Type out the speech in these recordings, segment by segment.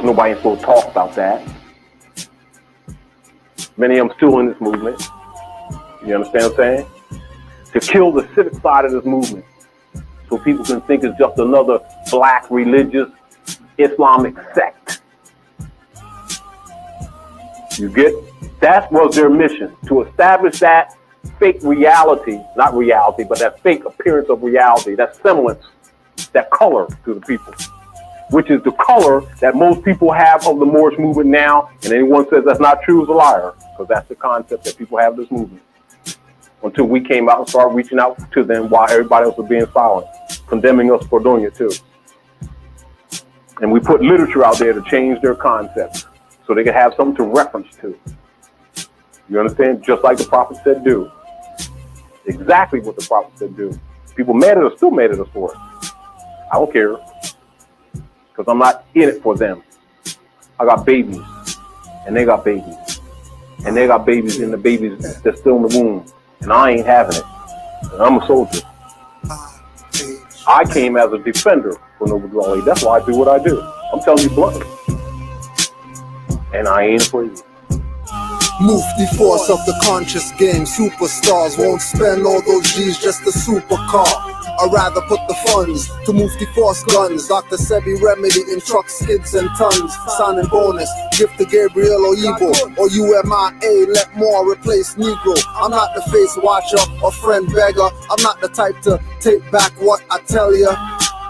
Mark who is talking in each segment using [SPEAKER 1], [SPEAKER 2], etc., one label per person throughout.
[SPEAKER 1] nobody ain't supposed to talk about that. Many of them still in this movement. You understand what I'm saying? To kill the civic side of this movement, so people can think it's just another black religious Islamic sect. You get? That was their mission, to establish that fake reality, not reality, but that fake appearance of reality, that semblance, that color to the people, which is the color that most people have of the Moorish movement now. And anyone says that's not true is a liar, because that's the concept that people have of this movement. Until we came out and started reaching out to them while everybody else was being silent, condemning us for doing it too. And we put literature out there to change their concepts so they could have something to reference to. You understand? Just like the prophet said do. Exactly what the prophet said do. People mad at us, still mad at us for it. I don't care. Because I'm not in it for them. I got babies. And they got babies. And they got babies, and the babies that's still in the womb. And I ain't having it. And I'm a soldier. I came as a defender for Noble Dwelling. That's why I do what I do. I'm telling you bluntly. And I ain't afraid.
[SPEAKER 2] Move the force of the conscious game. Superstars won't spend all those G's just a supercar. I'd rather put the funds to move the force guns. Dr. Sebi remedy in truck skids and tons. Signing bonus, gift to Gabriel or Igbo or UMIA, let Moor replace Negro. I'm not the face watcher or friend beggar. I'm not the type to take back what I tell ya.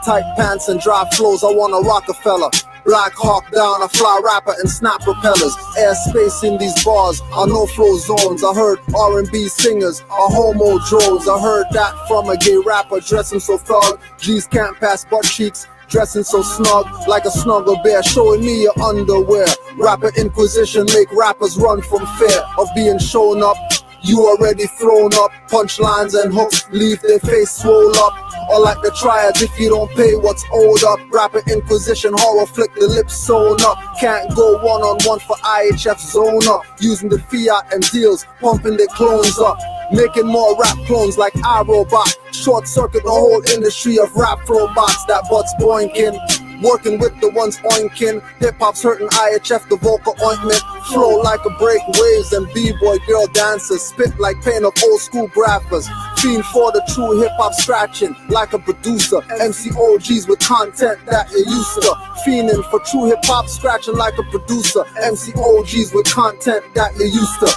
[SPEAKER 2] Tight pants and dry flows, I want a Rockefeller. Black Hawk down, a fly rapper and snap propellers. Airspace in these bars are no flow zones. I heard R&B singers are homo drones. I heard that from a gay rapper dressing so thug. G's can't pass butt cheeks, dressing so snug like a snuggle bear, showing me your underwear. Rapper Inquisition make rappers run from fear of being shown up. You already thrown up, punchlines and hooks leave their face swole up. Or like the triads, if you don't pay what's owed up. Rapper Inquisition, horror flick, the lips sewn up. Can't go one-on-one for IHF zone up. Using the fiat and deals, pumping their clones up. Making more rap clones like iRobot. Short circuit the whole industry of rap flow bots that butts boinking. Working with the ones oinking. Hip-hop's hurting IHF, the vocal ointment. Flow like a break waves and b-boy girl dancers. Spit like pain of old school graphers. Fiend for the true hip-hop scratching like a producer. MC OGs with content that you're used to. Fiending for true hip-hop scratching like a producer. MC OGs with content that you're used to.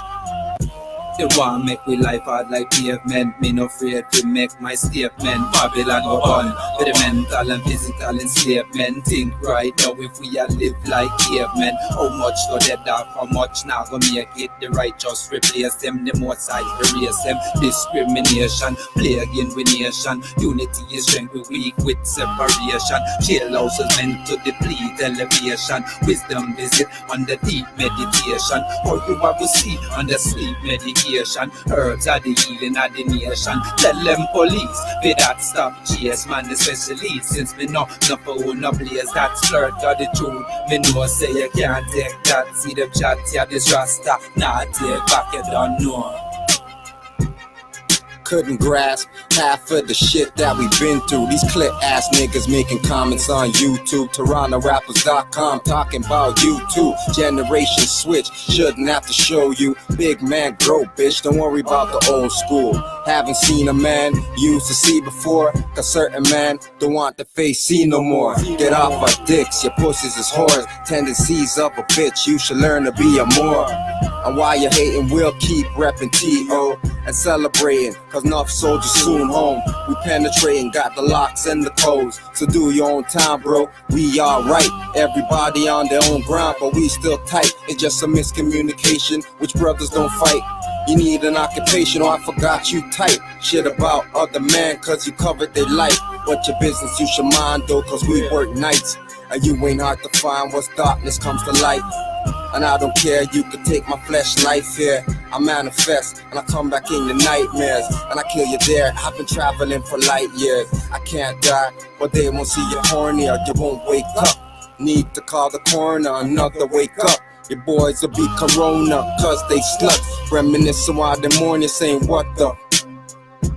[SPEAKER 3] They want make we life hard like pavement. Me no afraid to make my statement. Babylon go on with the mental and physical enslavement. Think right now if we all live like cavemen. How much go dead off, how much now go make it. The righteous replace them, the more side erase them. Discrimination, plague in we nation. Unity is strength, we weak with separation. Jail houses meant to deplete elevation. Wisdom visit under deep meditation. All you have to see under sleep medication. Herbs are the healing of the nation. Tell them police, they that stop chase man especially. Since me know no for no place that's flirt got the truth. Me know say you can't take that. See them chat here this rasta. Nah take back you don't know.
[SPEAKER 4] Couldn't grasp half of the shit that we've been through. These clip ass niggas making comments on YouTube. TorontoRappers.com talking about you too. Generation switch, shouldn't have to show you. Big man grow, bitch, don't worry about the old school. Haven't seen a man you used to see before. Cause certain man don't want the face see no more. Get off our dicks, your pussies is whores. Tendencies of a bitch, you should learn to be a Moor. And while you're hating, we'll keep repping T.O. and celebrating, cause enough soldiers soon home. We penetrating, got the locks and the codes. So do your own time, bro, we alright. Everybody on their own ground, but we still tight. It's just a miscommunication, which brothers don't fight. You need an occupation, or I forgot you type shit about other men, cause you covered their life. What your business you should mind though, cause we work nights. And you ain't hard to find once darkness comes to light. And I don't care, you could take my flesh life here. I manifest, and I come back in your nightmares. And I kill you there, I've been traveling for light years. I can't die, but they won't see you horny or you won't wake up. Need to call the coroner, another wake up. Your boys will be corona, cause they sluts. Reminiscing while the morning saying what the.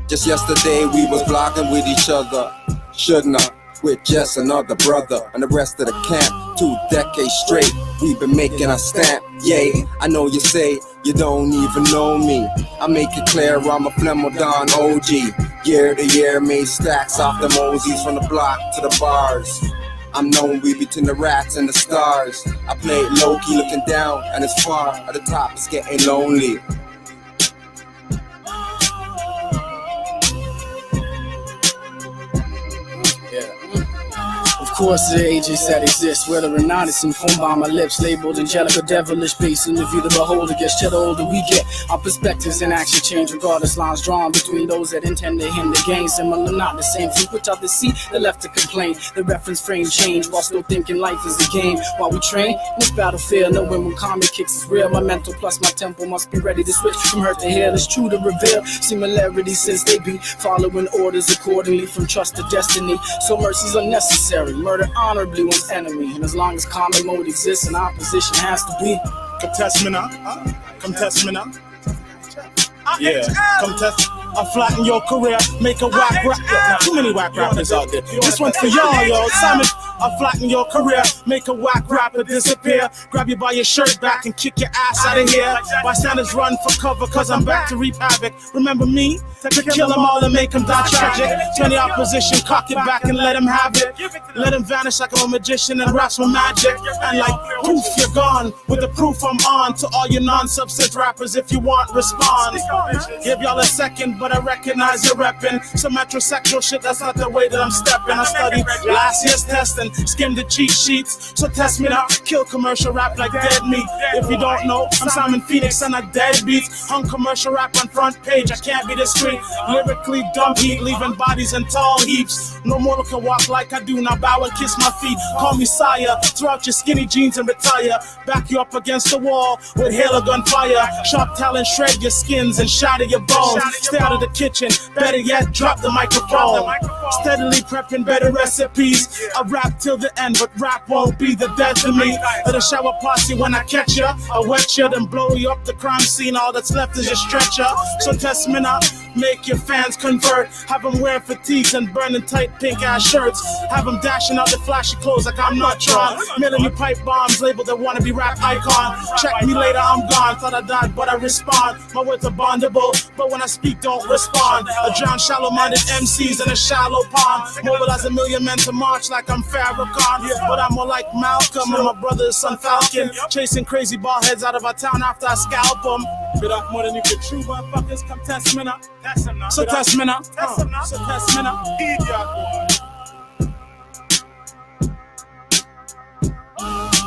[SPEAKER 4] Just yesterday we was vlogging with each other. Shouldn't I? With just another brother and the rest of the camp 2 decades straight, we've been making our stamp. Yay, I know you say you don't even know me. I make it clear I'm a Flemodon OG. Year to year, made stacks off the Mosies from the block to the bars. I'm known we between the rats and the stars. I play it low-key looking down, and it's far at the top, it's getting lonely.
[SPEAKER 5] Of course, the ages that exist, whether or not it's informed by my lips, labeled angelic or devilish, based in the view the beholder gets. The older we get, our perspectives and action change, regardless lines drawn between those that intend to hinder gain. Similar, not the same, from which others see, they're left to complain. The reference frame change while still thinking life is a game. While we train, this battlefield, knowing when karma kicks is real. My mental plus my tempo must be ready to switch from hurt to heal. It's true to reveal similarities since they be following orders accordingly from trust to destiny. So mercy's unnecessary. Murder honorably one's enemy, and as long as common mode exists, an opposition has to be.
[SPEAKER 6] Come test me now. Come test me now. Yeah, come test. I'll flatten your career, make a whack rap. Now, too many whack rappers out there. This one's for y'all, yo. Simon, I'll flatten your career, make a whack rapper disappear. Grab you by your shirt back and kick your ass out of here. Bystanders run for cover, cause I'm back to reap havoc. Remember me? To kill them all and make them die tragic. Turn the opposition, cock it back and let them have it. Let them vanish like I'm a magician and raps with magic. And like poof, you're gone. With the proof I'm on to all you non-substance rappers. If you want, respond. Give y'all a second, but I recognize you're repping some metrosexual shit. That's not the way that I'm stepping. I studied last year's testing, skimmed the cheat sheets. So test me now, kill commercial rap like dead meat. If you don't know, I'm Simon Phoenix and I dead beats. Hung commercial rap on front page, I can't be discreet. Lyrically dumb heat, leaving bodies in tall heaps. No mortal can walk like I do, now bow and kiss my feet. Call me sire, throw out your skinny jeans and retire. Back you up against the wall with hail or gunfire. Sharp talent shred your skins and shatter your bones. Stay out of the kitchen, better yet drop the microphone. Steadily prepping better recipes. I rap till the end, but rap won't be the death of me. At a shower party when I catch ya, I wet ya, then blow you up the crime scene. All that's left is your stretcher. So test me now, make your fans convert. Have them wear fatigues and burning tight pink ass shirts. Have them dashing out the flashy clothes like I'm Neutron. Mailing you pipe bombs labeled the wannabe rap icon. Check me later, I'm gone. Thought I died, but I respond. My words are bondable, but when I speak, don't respond. I drown shallow-minded MCs in a shallow pond. Mobilize a million men to march like I'm Farrakhan. But I'm more like Malcolm and my brother's son Falcon. Chasing crazy ball heads out of our town after I scalp them. Bit off more than you could chew, motherfuckers. Come test me now. So test me now. So test me now.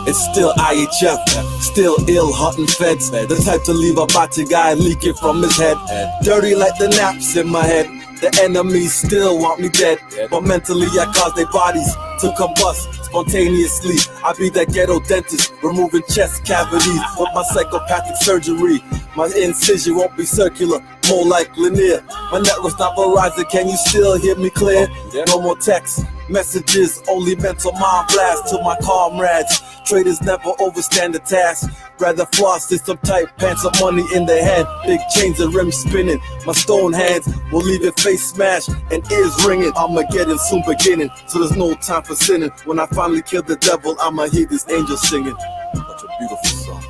[SPEAKER 7] It's still IHF, still ill, hunting feds. The type to leave a body guy leaking from his head. Dirty like the naps in my head. The enemies still want me dead, but mentally I cause their bodies to combust spontaneously. I be that ghetto dentist, removing chest cavities with my psychopathic surgery. My incision won't be circular, more like linear. My network's not Verizon, can you still hear me clear? No more text messages, only mental mind blast to my comrades. Traders never overstand the task. Rather floss in some tight pants of money in their hand. Big chains and rims spinning. My stone hands will leave your face smashed and ears ringing. Armageddon soon beginning, so there's no time for sinning. When I finally kill the devil, I'ma hear this angel singing. Such a beautiful song.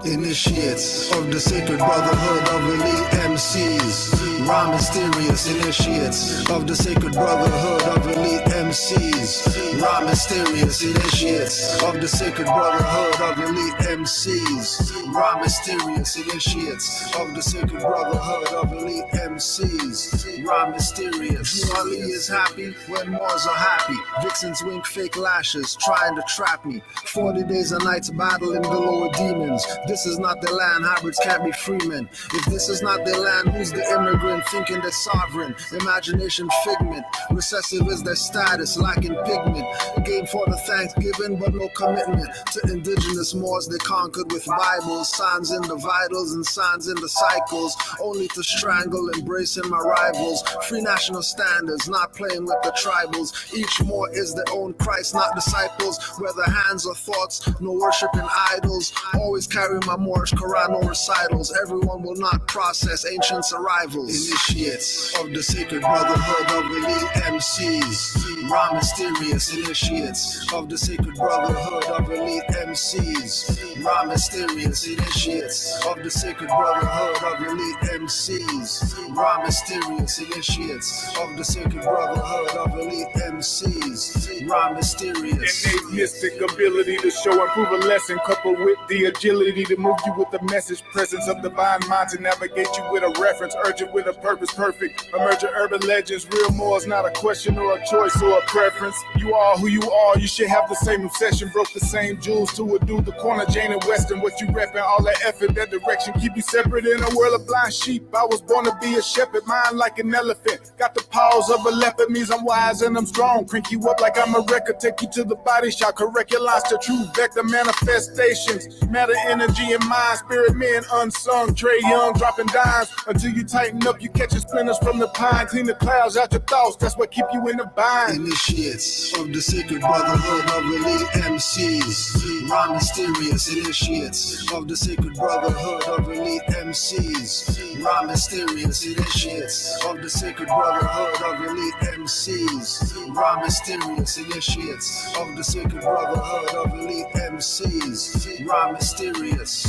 [SPEAKER 2] Initiates of the sacred brotherhood of elite MCs. Raw mysterious initiates of the sacred brotherhood of elite MCs. Raw mysterious initiates of the sacred brotherhood of elite MCs, raw mysterious initiates of the sacred brotherhood of elite MCs, raw mysterious. Ali is happy when Moors are happy. Vixens wink fake lashes, trying to trap me. 40 days and nights battling the lower demons. This is not their land, hybrids can't be free men. If this is not their land, who's the immigrant thinking they're sovereign? Imagination figment, recessive is their status, lacking pigment. Game for the Thanksgiving, but no commitment to indigenous Moors they conquered with Bibles, signs in the vitals and signs in the cycles, only to strangle, embracing my rivals. Free national standards, not playing with the tribals. Each Moor is their own Christ, not disciples. Whether hands or thoughts, no worshiping idols. Always carry my Moorish Quran, no recitals. Everyone will not process ancients' arrivals. Initiates of the sacred brotherhood of elite MCs, raw mysterious initiates of the sacred brotherhood of elite MCs, raw mysterious initiates of the sacred brotherhood of elite MCs, raw mysterious initiates of the sacred brotherhood of elite MCs, raw mysterious.
[SPEAKER 8] Innate mystic ability to show and prove a lesson, coupled with the agility to move you with the message, presence of divine mind to navigate you with a reference, urgent with a purpose, perfect. Emergent urban legends, real more is not a question or a choice or a preference. You are who you are, you should have the same obsession, broke the same jewels to a dude, the corner, Jane and Western. What you reppin', all that effort, that direction, keep you separate in a world of blind sheep. I was born to be a shepherd, mind like an elephant. Got the paws of a leopard, means I'm wise and I'm strong. Crank you up like I'm a record, take you to the body shop, correct your lines to true vector manifestations. Matter, energy, and mind, spirit men unsung. Trey Young dropping dimes until you tighten up, you catching splinters from the pine. Clean the clouds out your thoughts, that's what keep you in the bind.
[SPEAKER 2] Initiates of the sacred brotherhood of elite MCs, raw mysterious initiates of the sacred brotherhood of elite MCs, raw mysterious initiates of the sacred brotherhood of elite MCs, raw mysterious initiates of the sacred brotherhood of elite MCs, raw mysterious.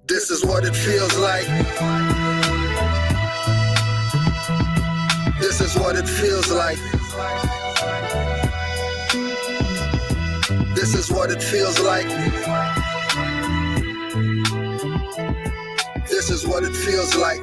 [SPEAKER 2] This is what it feels like. This is what it feels like. This is what it feels like. This is what it feels like.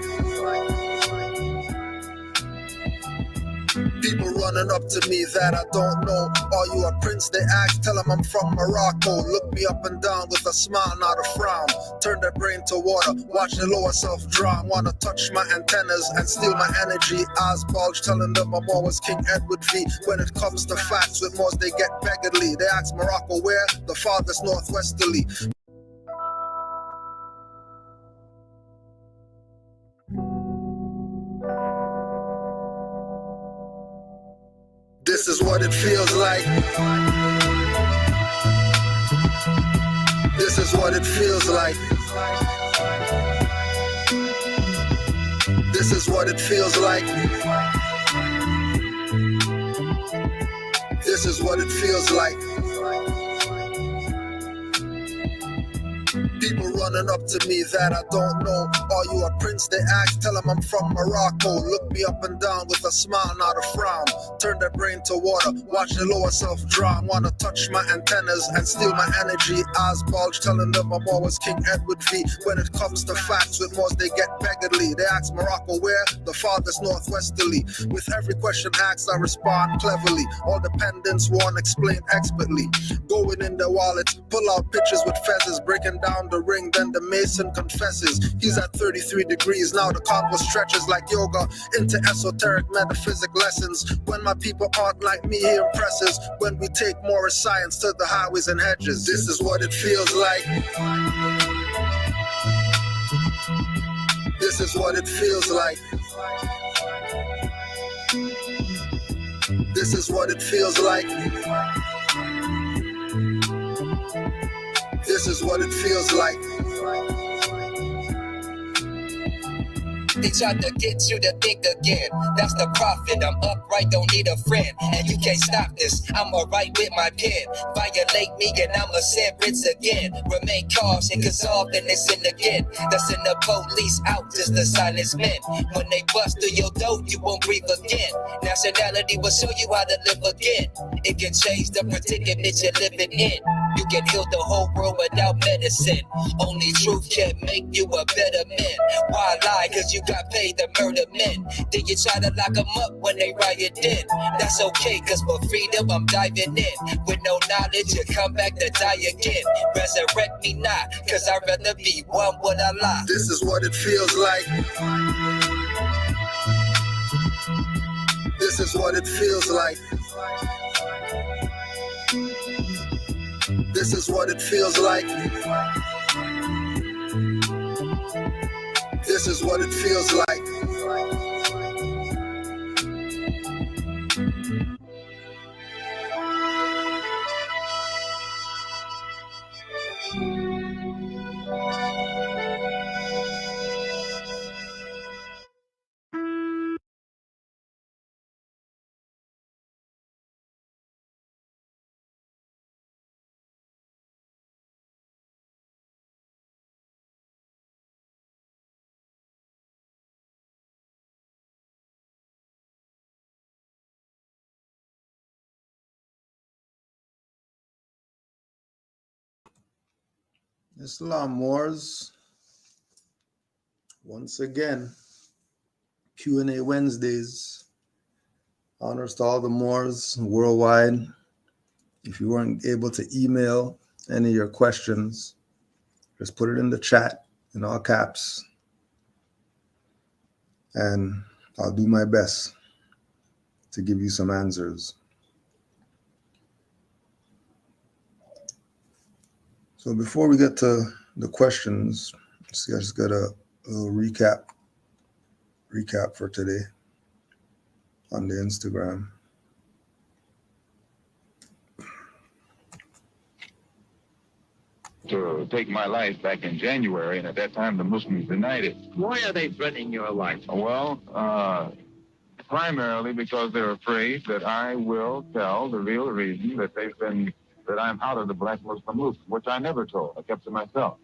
[SPEAKER 2] People running up to me that I don't know. Are you a prince? They ask, tell them I'm from Morocco. Look me up and down with a smile, not a frown. Turn their brain to water, watch the lower self drown. Wanna touch my antennas and steal my energy. Eyes bulge, telling them I'm always King Edward V. When it comes to facts with Moors, they get beggarly. They ask Morocco where? The farthest northwesterly. This is what it feels like. This is what it feels like. This is what it feels like. This is what it feels like. People running up to me that I don't know. Are you a prince? They ask, tell them I'm from Morocco. Look me up and down with a smile, not a frown. Turn their brain to water, watch the lower self drown. Wanna touch my antennas and steal my energy. Eyes bulge, telling them I'm always King Edward V. When it comes to facts with Moors, they get beggarly. They ask Morocco where? The farthest northwesterly. With every question asked, I respond cleverly. All dependents won't explain expertly. Going in their wallets, pull out pictures with feathers, breaking down the ring, then the mason confesses. He's at 33 degrees, now the convo stretches like yoga into esoteric metaphysic lessons. When my people aren't like me, he impresses. When we take Moorish science to the highways and hedges. This is what it feels like. This is what it feels like. This is what it feels like. This is what it feels like.
[SPEAKER 4] They tried to get you to think again. That's the profit. I'm upright, don't need a friend. And you can't stop this. I'ma write with my pen. Violate me and I'ma sentence again. Remain cautious, cause often they sin again. That's in the police out just to silence men. When they bust through your door, you won't breathe again. Nationality will show you how to live again. It can change the predicament you're living in. You can heal the whole world without medicine. Only truth can make you a better man. Why lie? Cause you got paid to murder men. Then you try to lock them up when they riot in. That's okay, cause for freedom I'm diving in. With no knowledge, you come back to die again. Resurrect me not, cause I'd rather be one with Allah.
[SPEAKER 2] This is what it feels like. This is what it feels like. This is what it feels like. This is what it feels like.
[SPEAKER 9] Islam Moors, once again, Q&A Wednesdays. Honors to all the Moors worldwide. If you weren't able to email any of your questions, just put it in the chat in all caps, and I'll do my best to give you some answers. So before we get to the questions, see, I just got a little recap for today on the Instagram.
[SPEAKER 10] To take my life back in January, and at that time the Muslims denied it.
[SPEAKER 11] Why are they threatening your life?
[SPEAKER 10] Well, primarily because they're afraid that I will tell the real reason that I'm out of the black Muslim movement, which I never told. I kept to myself.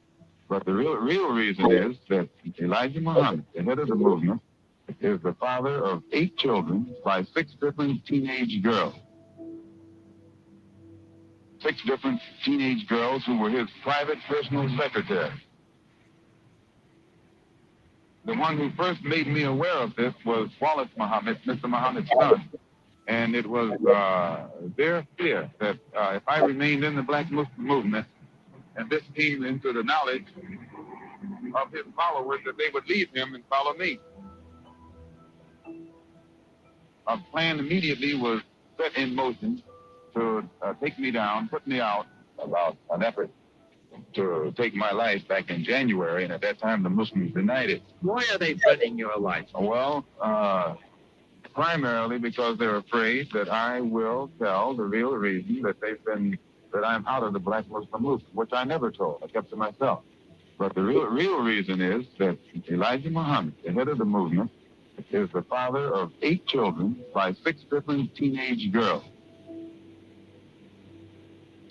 [SPEAKER 10] But the real reason is that Elijah Muhammad, the head of the movement, is the father of 8 children by 6 different teenage girls. 6 different teenage girls who were his private personal secretary. The one who first made me aware of this was Wallace Muhammad, Mr. Muhammad's son. And it was their fear that if I remained in the black Muslim movement and this came into the knowledge of his followers, that they would leave him and follow me. A plan immediately was set in motion to take me down, put me out about an effort to take my life back in January, and at that time the Muslims denied it.
[SPEAKER 11] Why are they threatening your life?
[SPEAKER 10] Well, primarily because they're afraid that I will tell the real reason that I'm out of the black Muslim movement, which I never told. I kept to myself. But the real reason is that Elijah Muhammad, the head of the movement, is the father of 8 children by 6 different teenage girls.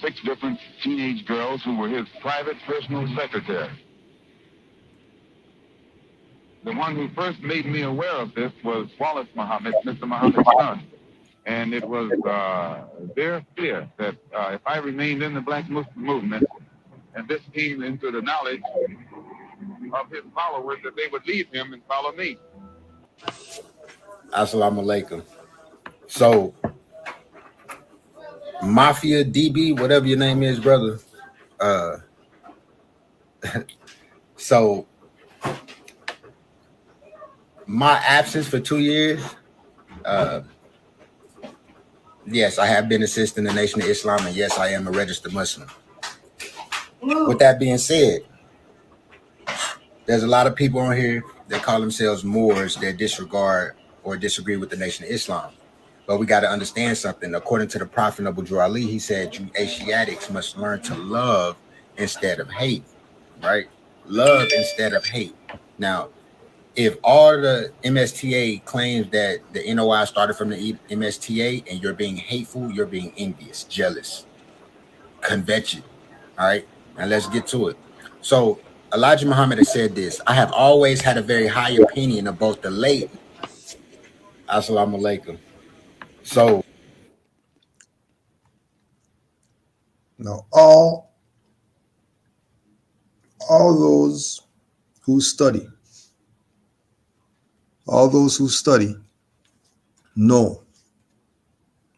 [SPEAKER 10] 6 different teenage girls who were his private personal secretary. The one who first made me aware of this was Wallace Muhammad, Mr. Muhammad's son. And it was their fear that if I remained in the black Muslim movement and this came into the knowledge of his followers, that they would leave him and follow me.
[SPEAKER 12] Assalamu alaikum. So, Mafia DB, whatever your name is, brother. So, my absence for 2 years, yes, I have been assisting the Nation of Islam, and yes, I am a registered Muslim. With that being said, there's a lot of people on here that call themselves Moors that disregard or disagree with the Nation of Islam. But we got to understand something. According to the Prophet Abu Drali, he said, you Asiatics must learn to love instead of hate, right? Love instead of hate. Now, if all the MSTA claims that the NOI started from the MSTA and you're being hateful, you're being envious, jealous, convention. All right. Now let's get to it. So Elijah Muhammad has said this: I have always had a very high opinion of both the late Assalamu alaikum. So
[SPEAKER 9] Now, all those who study, all those who study know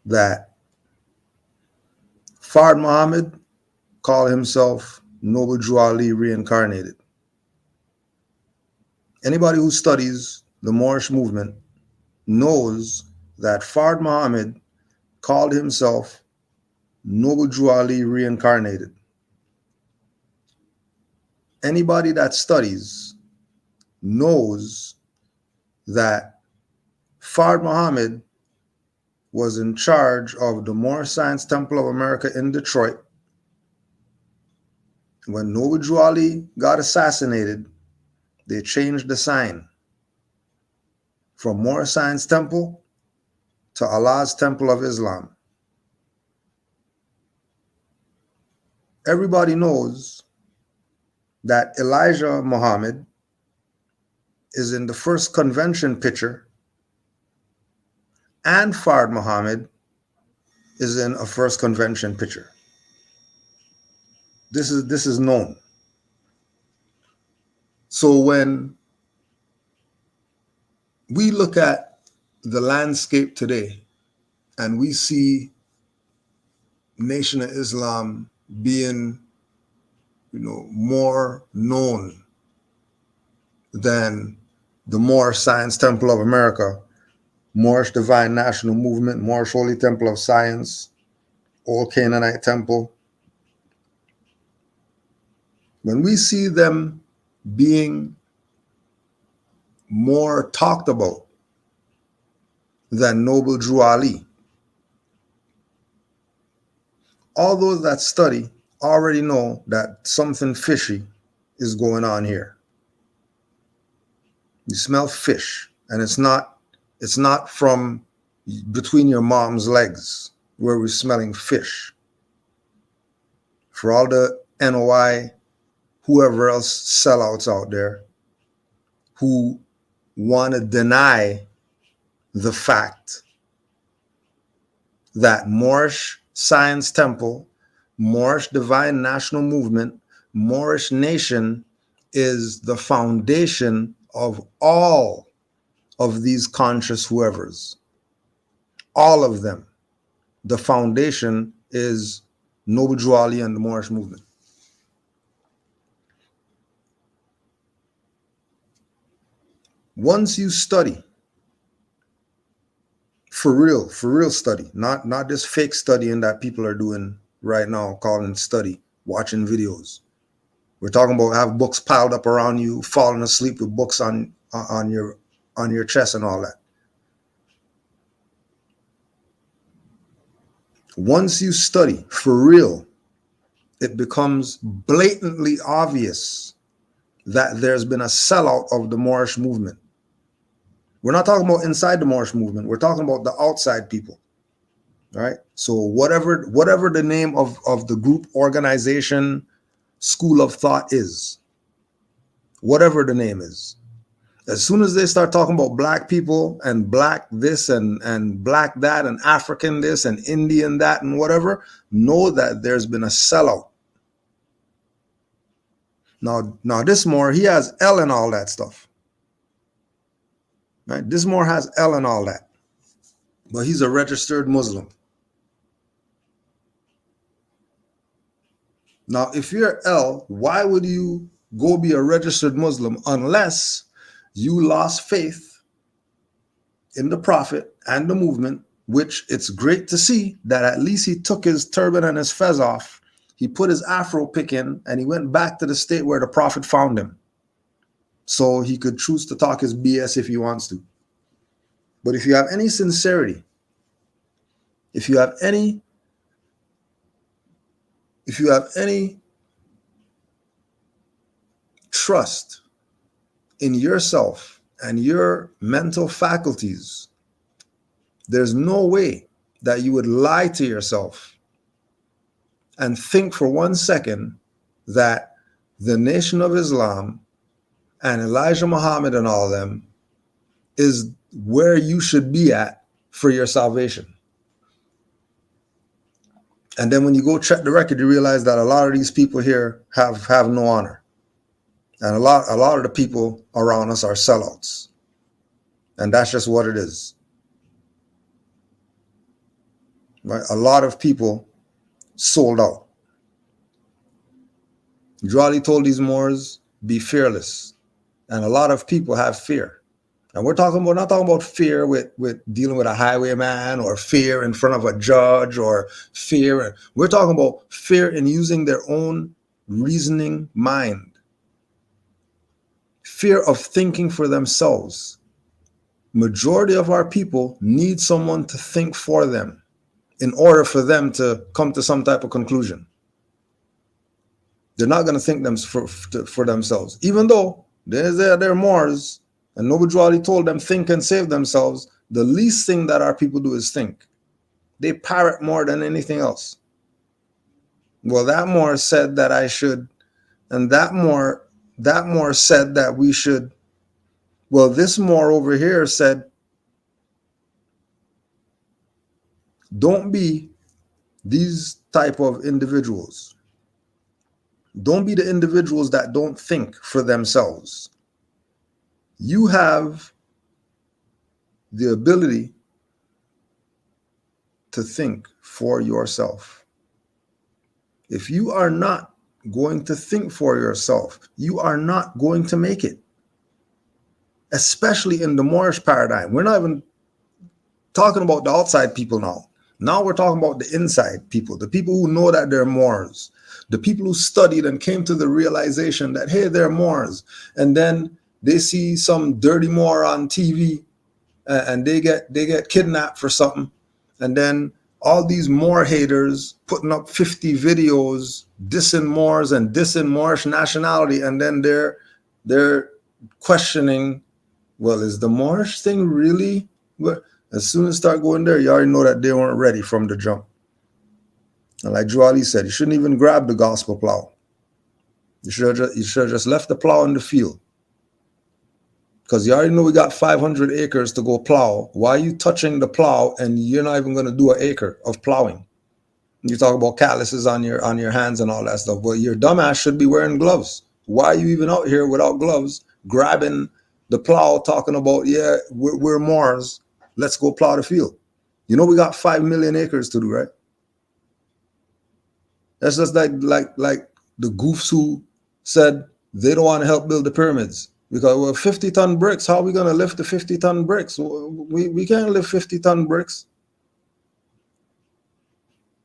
[SPEAKER 9] that Fard Muhammad called himself Noble Drew Ali reincarnated. Anybody who studies the Moorish movement knows that Fard Muhammad called himself Noble Drew Ali reincarnated. Anybody that studies knows that Fard Muhammad was in charge of the Moor Science Temple of America in Detroit. When Noble Drew Ali got assassinated, they changed the sign from Moor Science Temple to Allah's Temple of Islam. Everybody knows that Elijah Muhammad is in the first convention picture, and Fard Muhammad is in a first convention picture. This is known. So when we look at the landscape today and we see Nation of Islam being, more known than the Moor Science Temple of America, Moorish Divine National Movement, Moorish Holy Temple of Science, Old Canaanite Temple. When we see them being more talked about than Noble Drew Ali, all those that study already know that something fishy is going on here. You smell fish, and it's not from between your mom's legs where we're smelling fish. For all the NOI, whoever else sellouts out there who want to deny the fact that Moorish Science Temple, Moorish Divine National Movement, Moorish Nation is the foundation of all of these conscious whoever's. All of them. The foundation is Noble Drew Ali and the Moorish movement. Once you study, for real study, not this fake studying that people are doing right now, calling study, watching videos. We're talking about have books piled up around you, falling asleep with books on your chest and all that. Once you study for real, it becomes blatantly obvious that there's been a sellout of the Moorish movement. We're not talking about inside the Moorish movement. We're talking about the outside people, right? So whatever the name of the group, organization, school of thought is, whatever the name is, as soon as they start talking about black people and black this and black that and African this and Indian that and whatever, know that there's been a sellout. Now this Moor, he has L and all that stuff. Right? This Moor has L and all that, but he's a registered Muslim. Now, if you're L, why would you go be a registered Muslim unless you lost faith in the Prophet and the movement, which it's great to see that at least he took his turban and his fez off. He put his afro pick in and he went back to the state where the Prophet found him. So he could choose to talk his BS if he wants to. But if you have any sincerity, if you have any trust in yourself and your mental faculties, there's no way that you would lie to yourself and think for 1 second that the Nation of Islam and Elijah Muhammad and all them is where you should be at for your salvation. And then when you go check the record, you realize that a lot of these people here have no honor. And a lot of the people around us are sellouts. And that's just what it is. Right? A lot of people sold out. Jolly told these Moors, be fearless. And a lot of people have fear. And we're not talking about fear with dealing with a highwayman or fear in front of a judge or fear. We're talking about fear in using their own reasoning mind. Fear of thinking for themselves. Majority of our people need someone to think for them in order for them to come to some type of conclusion. They're not going to think them for themselves, even though they're Moors. And nobody told them think and save themselves. The least thing that our people do is think. They parrot more than anything else. Well, that Moor said that I should, and that Moor said that we should. Well, this Moor over here said, don't be these type of individuals. Don't be the individuals that don't think for themselves. You have the ability to think for yourself. If you are not going to think for yourself, you are not going to make it. Especially in the Moorish paradigm. We're not even talking about the outside people now. Now we're talking about the inside people, the people who know that they're Moors, the people who studied and came to the realization that, hey, they're Moors. And then they see some dirty Moor on TV and they get kidnapped for something. And then all these Moor haters putting up 50 videos dissing Moors and dissing Moorish nationality. And then they're questioning, well, is the Moorish thing really? As soon as you start going there, you already know that they weren't ready from the jump. And like Drew Ali said, you shouldn't even grab the gospel plow. You should have just left the plow in the field. Because you already know we got 500 acres to go plow. Why are you touching the plow and you're not even going to do an acre of plowing? You talk about calluses on your hands and all that stuff. Well, your dumbass should be wearing gloves. Why are you even out here without gloves, grabbing the plow, talking about, yeah, we're Moors. Let's go plow the field. You know we got 5 million acres to do, right? That's just like the goofs who said they don't want to help build the pyramids. Because we're 50-ton bricks. How are we going to lift the 50-ton bricks? We can't lift 50-ton bricks.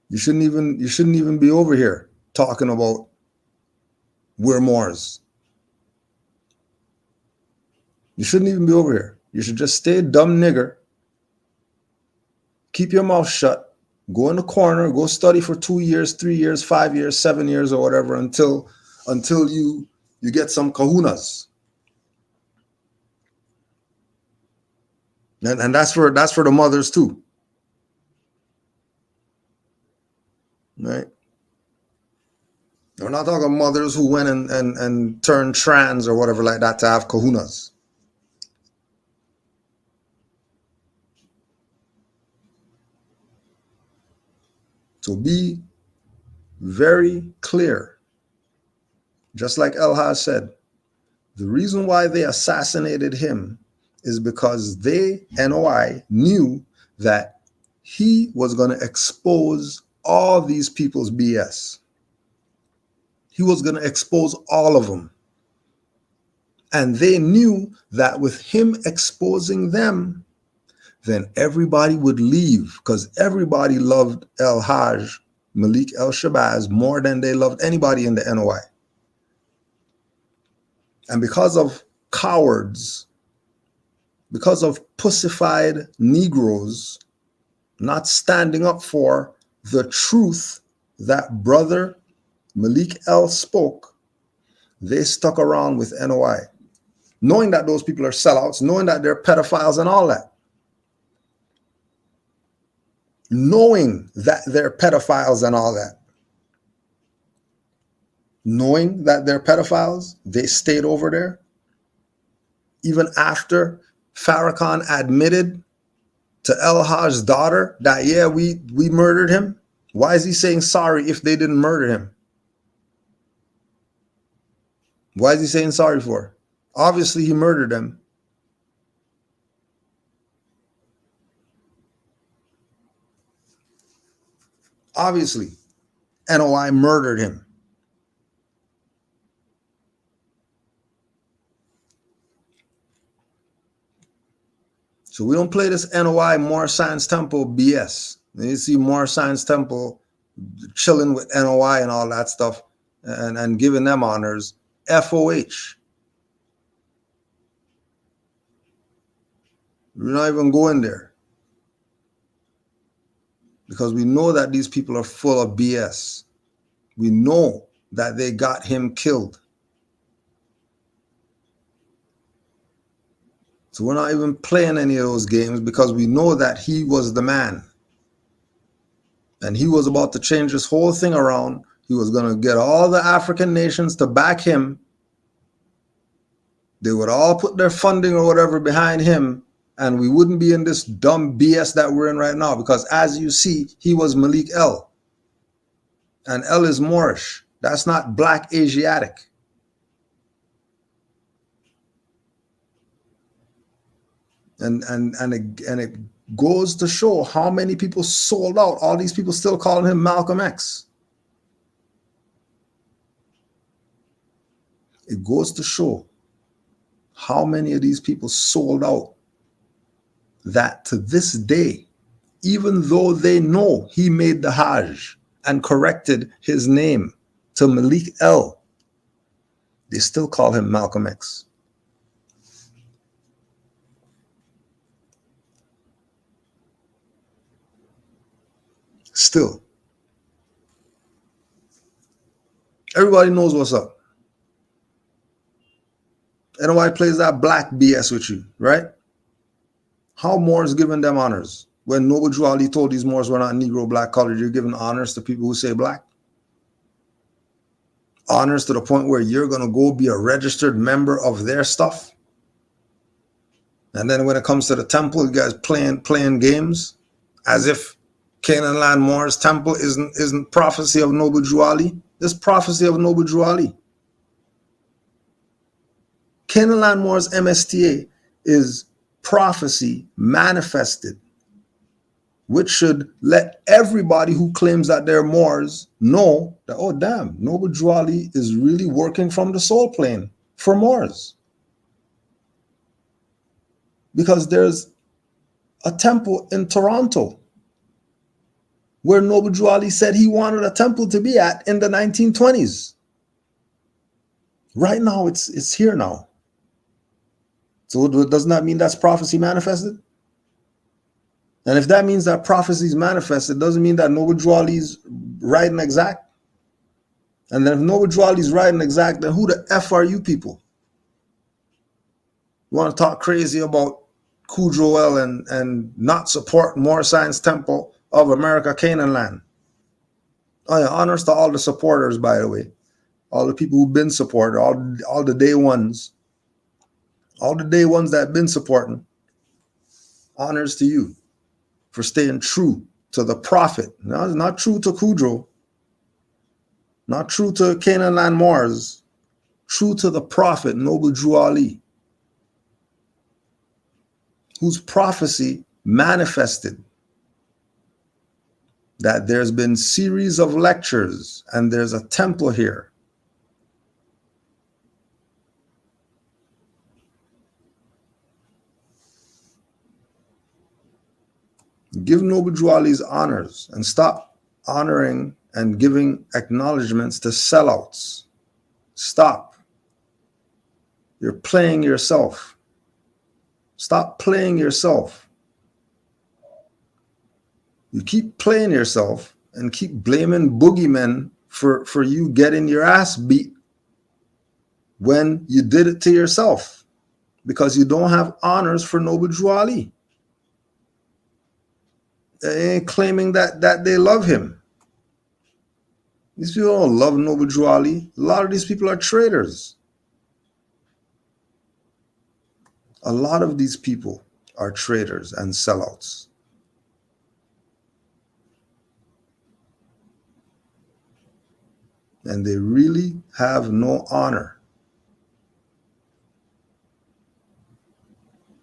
[SPEAKER 9] You shouldn't even be over here talking about we're Moors. You shouldn't even be over here. You should just stay dumb nigger. Keep your mouth shut. Go in the corner. Go study for 2 years, 3 years, 5 years, 7 years, or whatever until you get some kahunas. And that's for the mothers too. Right? We're not talking mothers who went and turned trans or whatever like that to have kahunas. So be very clear. Just like El-Haj said, the reason why they assassinated him is because they, NOI, knew that he was going to expose all these people's BS. He was going to expose all of them. And they knew that with him exposing them, then everybody would leave because everybody loved El-Haj, Malik El-Shabazz, more than they loved anybody in the NOI. And because of cowards, because of pussified Negroes not standing up for the truth that brother Malik El spoke, they stuck around with NOI, knowing that those people are sellouts, knowing that they're pedophiles and all that. Knowing that they're pedophiles and all that. Knowing that they're pedophiles, they stayed over there. Even after Farrakhan admitted to El Haj's daughter that, yeah, we murdered him. Why is he saying sorry if they didn't murder him? Why is he saying sorry for? Obviously, he murdered them. Obviously, NOI murdered him. So we don't play this NOI Moor Science Temple BS. And you see Moor Science Temple chilling with NOI and all that stuff and giving them honors. FOH. We're not even going there. Because we know that these people are full of BS. We know that they got him killed. So we're not even playing any of those games because we know that he was the man. And he was about to change this whole thing around. He was going to get all the African nations to back him. They would all put their funding or whatever behind him. And we wouldn't be in this dumb BS that we're in right now. Because as you see, he was Malik El. And El is Moorish. That's not Black Asiatic. And it goes to show how many people sold out. All these people still calling him Malcolm X. It goes to show how many of these people sold out, that to this day, even though they know he made the Hajj and corrected his name to Malik El, they still call him Malcolm X. Still. Everybody knows what's up. NOI plays that black BS with you, right? How Moors giving them honors? When Noble Drew Ali told these Moors were not Negro black colored, you're giving honors to people who say black? Honors to the point where you're going to go be a registered member of their stuff? And then when it comes to the temple, you guys playing games as if Canaanland Moor's temple isn't prophecy of Noble Drew Ali. This prophecy of Noble Drew Ali. Canaanland Moor's MSTA is prophecy manifested, which should let everybody who claims that they're Moors know that, oh damn, Noble Drew Ali is really working from the soul plane for Moors. Because there's a temple in Toronto where Noble Drew Ali said he wanted a temple to be at in the 1920s. Right now, it's here now. So doesn't that mean that's prophecy manifested? And if that means that prophecy is manifested, doesn't mean that Noble Drew Ali's right and exact. And then if Noble Drew Ali's right and exact, then who the F are you people? You want to talk crazy about Kudroel and not support Moor Science Temple of America, Canaanland. Oh yeah, honors to all the supporters, by the way. All the people who've been supported, all the day ones. All the day ones that have been supporting. Honors to you for staying true to the prophet. No, not true to Kudro. Not true to Canaanland Moors. True to the prophet, Noble Drew Ali. Whose prophecy manifested that there's been series of lectures and there's a temple here. Give Noble Drew Ali's honors and stop honoring and giving acknowledgments to sellouts. Stop. You're playing yourself. Stop playing yourself. You keep playing yourself and keep blaming boogeymen for you getting your ass beat when you did it to yourself, because you don't have honors for Noble Drew Ali. They ain't claiming that they love him. These people don't love Noble Drew Ali. A lot of these people are traitors. A lot of these people are traitors and sellouts. And they really have no honor.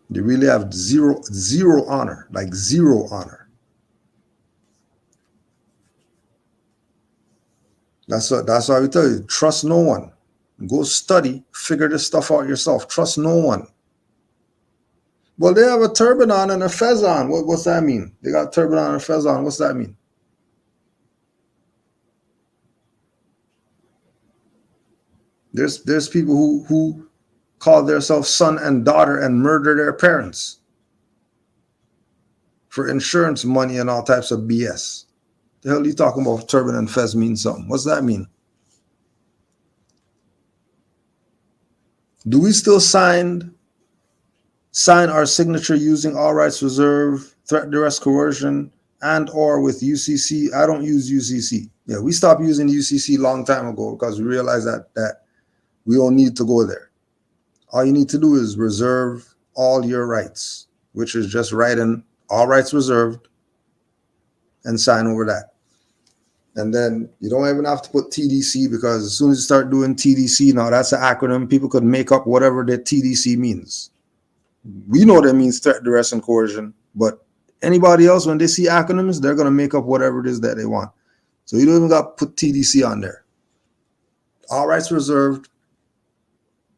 [SPEAKER 9] They really have zero honor, like zero honor. That's why we tell you, trust no one. Go study, figure this stuff out yourself. Trust no one. Well, they have a turban on and a fez on. What's that mean? They got a turban on and a fez on. What's that mean? There's people who call themselves son and daughter and murder their parents for insurance money and all types of BS. The hell are you talking about? Turban and fez means something. What's that mean? Do we still sign our signature using all rights reserved, threat, duress, coercion, and or with UCC? I don't use UCC. Yeah, we stopped using UCC a long time ago because we realized that we don't need to go there. All you need to do is reserve all your rights, which is just write in all rights reserved and sign over that. And then you don't even have to put TDC, because as soon as you start doing TDC, now that's an acronym. People could make up whatever the TDC means. We know that means threat, duress, and coercion, but anybody else, when they see acronyms, they're going to make up whatever it is that they want. So you don't even got to put TDC on there. All rights reserved,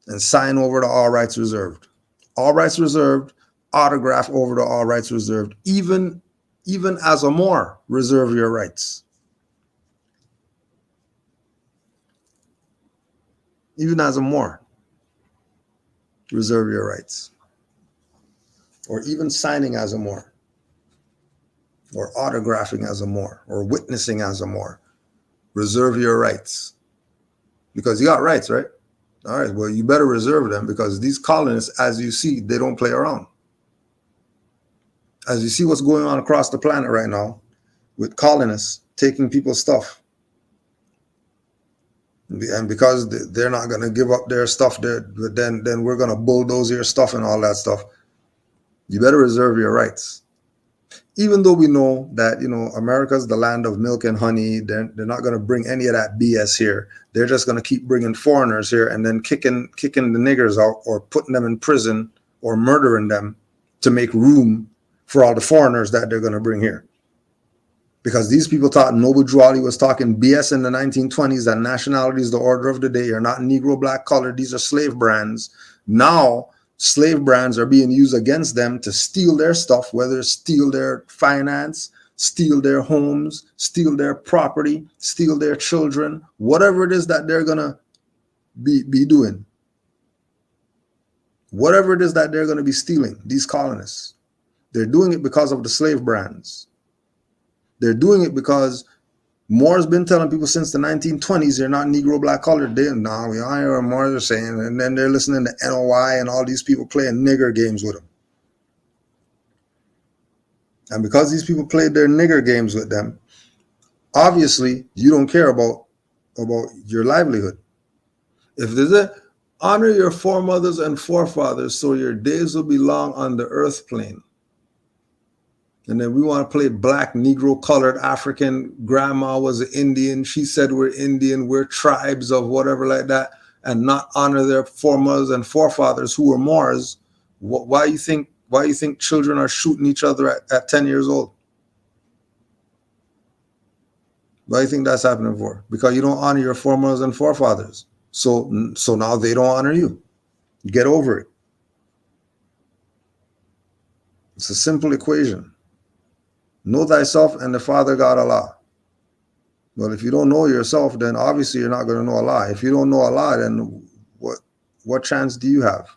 [SPEAKER 9] and sign over to all rights reserved. All rights reserved, autograph over to all rights reserved. Even as a Moor, reserve your rights. Even as a Moor, reserve your rights. Or even signing as a Moor, or autographing as a Moor, or witnessing as a Moor. Reserve your rights. Because you got rights, right? All right, well, you better reserve them, because these colonists, as you see, they don't play around. As you see what's going on across the planet right now with colonists taking people's stuff. And because they're not going to give up their stuff, then we're going to bulldoze your stuff and all that stuff. You better reserve your rights. Even though we know that, America's the land of milk and honey, they're not going to bring any of that BS here. They're just going to keep bringing foreigners here and then kicking the niggers out, or putting them in prison, or murdering them to make room for all the foreigners that they're going to bring here. Because these people thought Noble Drew Ali was talking BS in the 1920s, that nationality is the order of the day. You're not Negro, black, colored. These are slave brands. Now, slave brands are being used against them to steal their stuff, whether steal their finance, steal their homes, steal their property, steal their children, whatever it is that they're going to be doing. Whatever it is that they're going to be stealing, these colonists, they're doing it because of the slave brands. They're doing it because Moor's been telling people since the 1920s, they're not Negro, black, colored. We don't hear what Moors are saying. And then they're listening to NOI and all these people playing nigger games with them. And because these people played their nigger games with them, obviously you don't care about your livelihood. If there's a honor your foremothers and forefathers, so your days will be long on the earth plane. And then we want to play black, Negro, colored, African. Grandma was an Indian. She said we're Indian. We're tribes of whatever like that, and not honor their foremothers and forefathers who were Moors. Why you think children are shooting each other at 10 years old? Why do you think that's happening for? Because you don't honor your foremothers and forefathers. So now they don't honor you. Get over it. It's a simple equation. Know thyself and the Father God Allah. Well, if you don't know yourself, then obviously you're not going to know Allah. If you don't know Allah, then what chance do you have?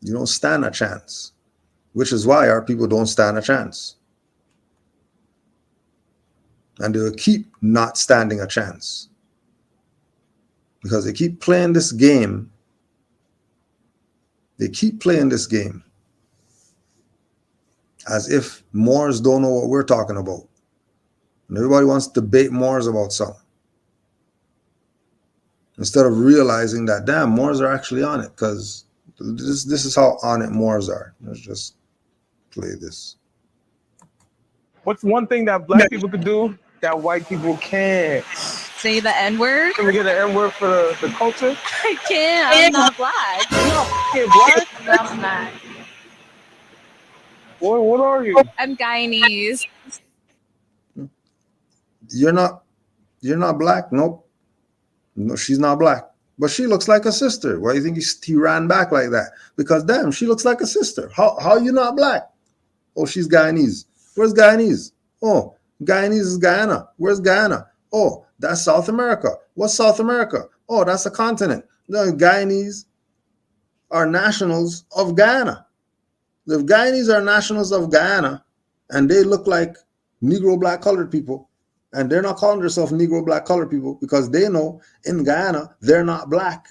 [SPEAKER 9] You don't stand a chance, which is why our people don't stand a chance. And they'll keep not standing a chance. because they keep playing this game. They keep playing this game as if Moors don't know what we're talking about. And everybody wants to debate Moors about something, instead of realizing that, damn, Moors are actually on it, because this is how on it Moors are. Let's just play this.
[SPEAKER 13] What's one thing that black people could do that white people can't?
[SPEAKER 14] Say the N-word?
[SPEAKER 13] Can we get an N-word for the culture?
[SPEAKER 14] I can't. I'm not black.
[SPEAKER 13] You're not fucking black?
[SPEAKER 14] No, I'm not.
[SPEAKER 13] What are you?
[SPEAKER 14] I'm Guyanese.
[SPEAKER 9] You're not black? Nope. No, she's not black. But she looks like a sister. Why do you think he ran back like that? Because damn, she looks like a sister. How are you not black? Oh, she's Guyanese. Where's Guyanese? Oh, Guyanese is Guyana. Where's Guyana? Oh, that's South America. What's South America? Oh, that's a continent. The Guyanese are nationals of Guyana. The Guyanese are nationals of Guyana, and they look like Negro black colored people, and they're not calling themselves Negro black colored people because they know in Guyana they're not black.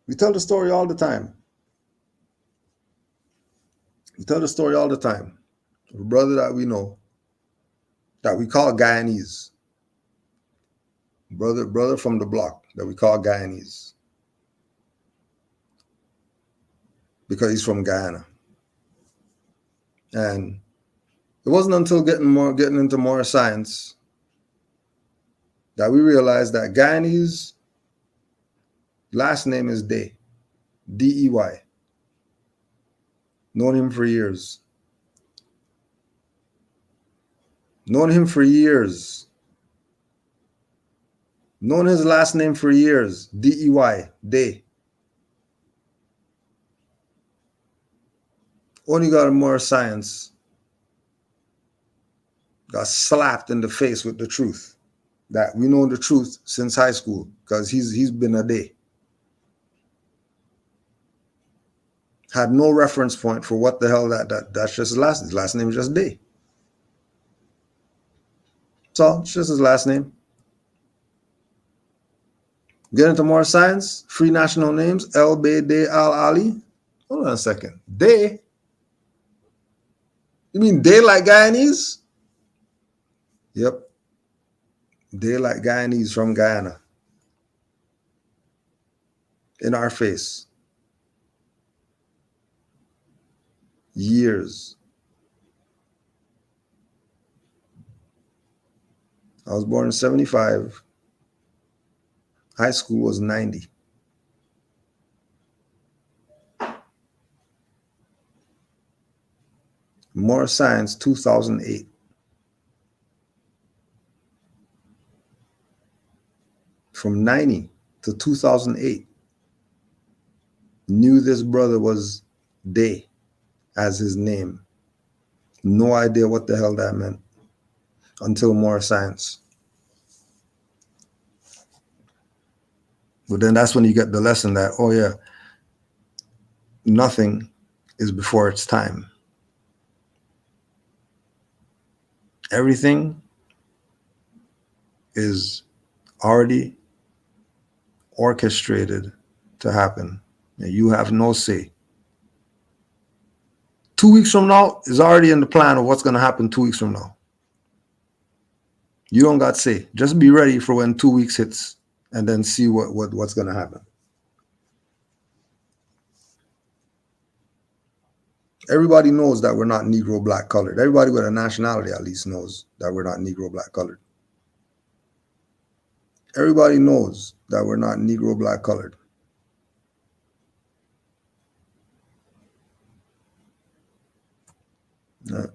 [SPEAKER 9] We tell the story all the time. We tell the story all the time. A brother that we know, that we call Guyanese. Brother from the block that we call Guyanese. Because he's from Guyana. And it wasn't until getting into more science that we realized that Guyanese last name is Day. D-E-Y. Known him for years. Known him for years. Known his last name for years. D-E-Y. Day. Only got more science. Got slapped in the face with the truth. That we know the truth since high school because he's been a Day. Had no reference point for what the hell that's just his last name is just Day. So it's just his last name. Get into more science. Free national names. El Bay Day Al Ali. Hold on a second. Day? You mean Day like Guyanese? Yep. Day like Guyanese from Guyana. In our face. Years. I was born in 75. High school was 90. More Science, 2008. From 90 to 2008, knew this brother was Day as his name. No idea what the hell that meant until More Science. But then that's when you get the lesson that, oh yeah, nothing is before its time. Everything is already orchestrated to happen. And you have no say. 2 weeks from now is already in the plan of what's going to happen 2 weeks from now. You don't got say. Just be ready for when 2 weeks hits and then see what's going to happen. Everybody knows that we're not Negro black colored. Everybody with a nationality at least knows that we're not Negro black colored. Everybody knows that we're not Negro black colored. Yeah.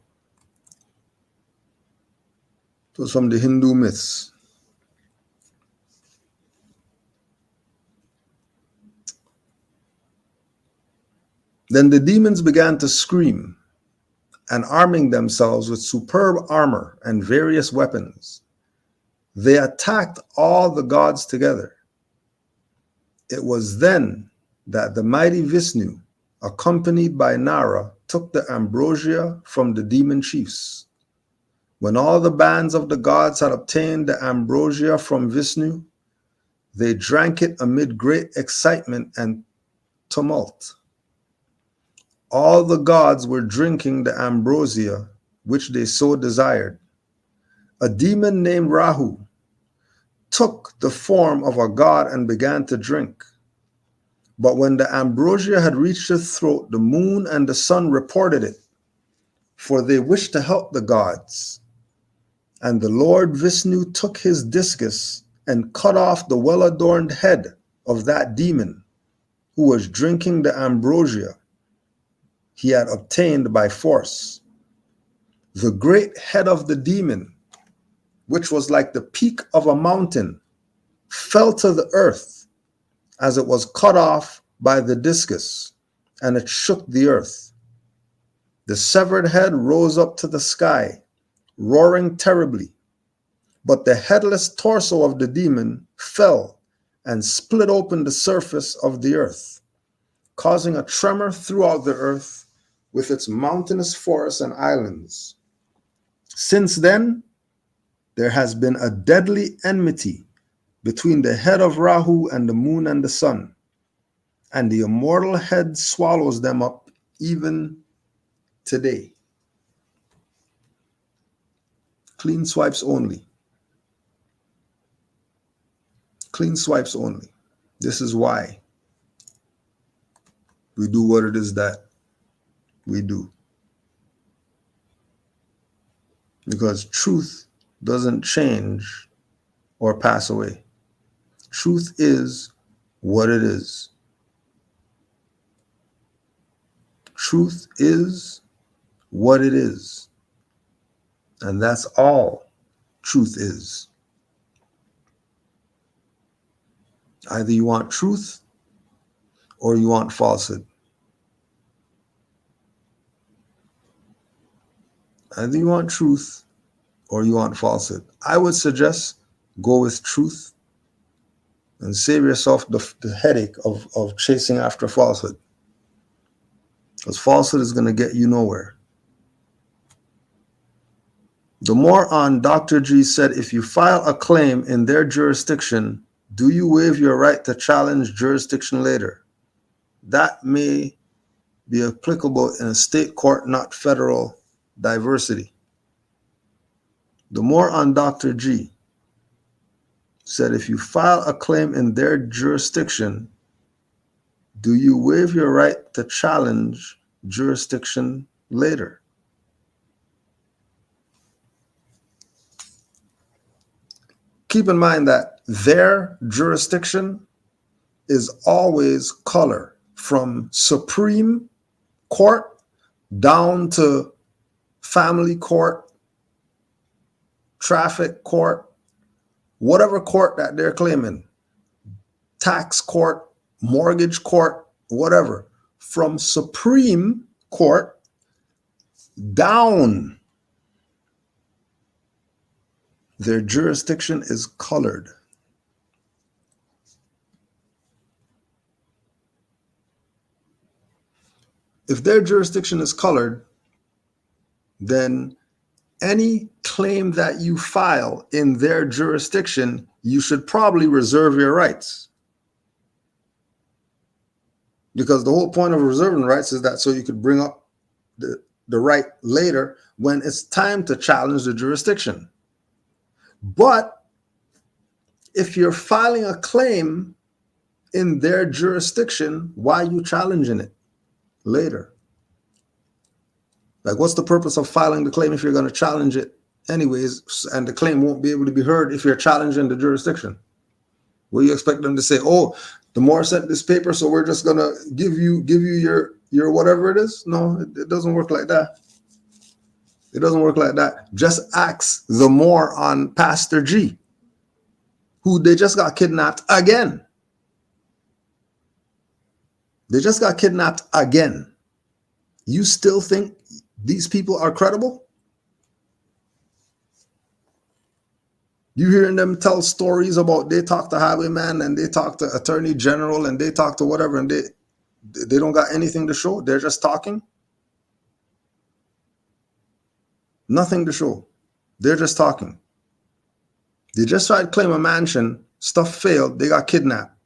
[SPEAKER 9] So some of the Hindu myths. Then the demons began to scream, and arming themselves with superb armor and various weapons, they attacked all the gods together. It was then that the mighty Vishnu, accompanied by Nara, took the ambrosia from the demon chiefs. When all the bands of the gods had obtained the ambrosia from Vishnu, They drank it amid great excitement and tumult. All the gods were drinking the ambrosia which they so desired. A demon named Rahu took the form of a god and began to drink. But when the ambrosia had reached his throat, the moon and the sun reported it, for they wished to help the gods. And the Lord Vishnu took his discus and cut off the well-adorned head of that demon who was drinking the ambrosia he had obtained by force. The great head of the demon, which was like the peak of a mountain, fell to the earth as it was cut off by the discus, and it shook the earth. The severed head rose up to the sky, roaring terribly, but the headless torso of the demon fell and split open the surface of the earth, causing a tremor throughout the earth with its mountainous forests and islands. Since then, there has been a deadly enmity between the head of Rahu and the moon and the sun, and the immortal head swallows them up even today. Clean swipes only. Clean swipes only. This is why we do what it is that we do. Because truth doesn't change or pass away. Truth is what it is. Truth is what it is. And that's all truth is. Either you want truth or you want falsehood. Either you want truth or you want falsehood. I would suggest go with truth and save yourself the headache of chasing after falsehood. Because falsehood is going to get you nowhere. The Moor on Dr. G said, if you file a claim in their jurisdiction, do you waive your right to challenge jurisdiction later? That may be applicable in a state court, not federal diversity. The Moor on Dr. G said, if you file a claim in their jurisdiction, do you waive your right to challenge jurisdiction later? Keep in mind that their jurisdiction is always color, from Supreme Court down to family court, traffic court, whatever court that they're claiming, tax court, mortgage court, whatever, from Supreme Court down, their jurisdiction is colored. If their jurisdiction is colored, then any claim that you file in their jurisdiction, you should probably reserve your rights. Because the whole point of reserving rights is that so you could bring up the right later when it's time to challenge the jurisdiction. But if you're filing a claim in their jurisdiction, why are you challenging it later? Like, what's the purpose of filing the claim if you're going to challenge it anyways, and the claim won't be able to be heard if you're challenging the jurisdiction? Will you expect them to say, oh, the Moor sent this paper, so we're just going to give you your whatever it is? No, it doesn't work like that. It doesn't work like that. Just ask the Moor on Pastor G, who they just got kidnapped again. They just got kidnapped again. You still think these people are credible? You hearing them tell stories about they talk to highwayman and they talk to attorney general and they talk to whatever, and they don't got anything to show. They're just talking. Nothing to show. They're just talking. They just tried to claim a mansion stuff failed, they got kidnapped.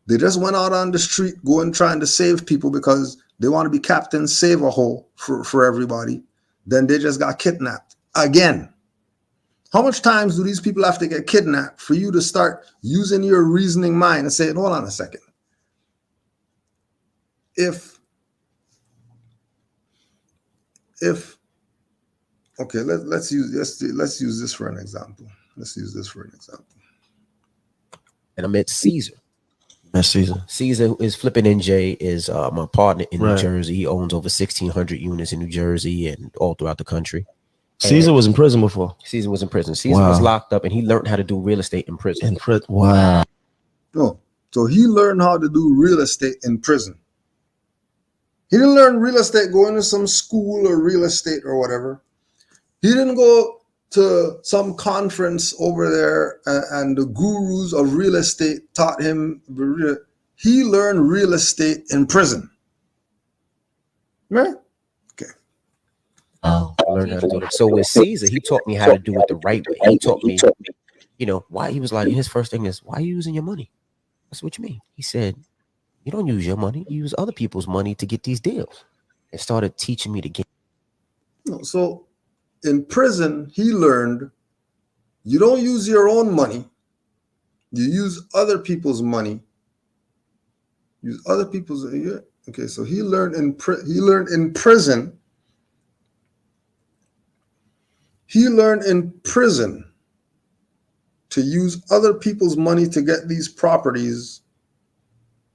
[SPEAKER 9] They just went out on the street going trying to save people because they want to be Captain Save-A-Hole for everybody. Then they just got kidnapped again. How much times do these people have to get kidnapped for you to start using your reasoning mind and say, hold on a second. If okay, let's use this for an example.
[SPEAKER 15] And I met Caesar.
[SPEAKER 16] Caesar.
[SPEAKER 15] Caesar is flipping NJ is my partner in
[SPEAKER 16] Right.
[SPEAKER 15] New Jersey. He owns over 1,600 units in New Jersey and all throughout the country.
[SPEAKER 16] Caesar was in prison before.
[SPEAKER 15] Caesar was in prison. Caesar was locked up, and he learned how to do real estate in prison.
[SPEAKER 16] Wow.
[SPEAKER 9] No, so he learned how to do real estate in prison. He didn't learn real estate going to some school or real estate or whatever. He didn't go to some conference over there and the gurus of real estate taught him. He learned real estate in prison. Right? Okay.
[SPEAKER 15] I learned how to do it. So with Caesar, he taught me how to do it the right way. He taught me, why he was like, his first thing is, why are you using your money? I said, what you mean? He said, you don't use your money. You use other people's money to get these deals. And started teaching me the game.
[SPEAKER 9] So in prison, he learned you don't use your own money. You use other people's money. Use other people's. Yeah. Okay, so he learned in prison. He learned in prison to use other people's money to get these properties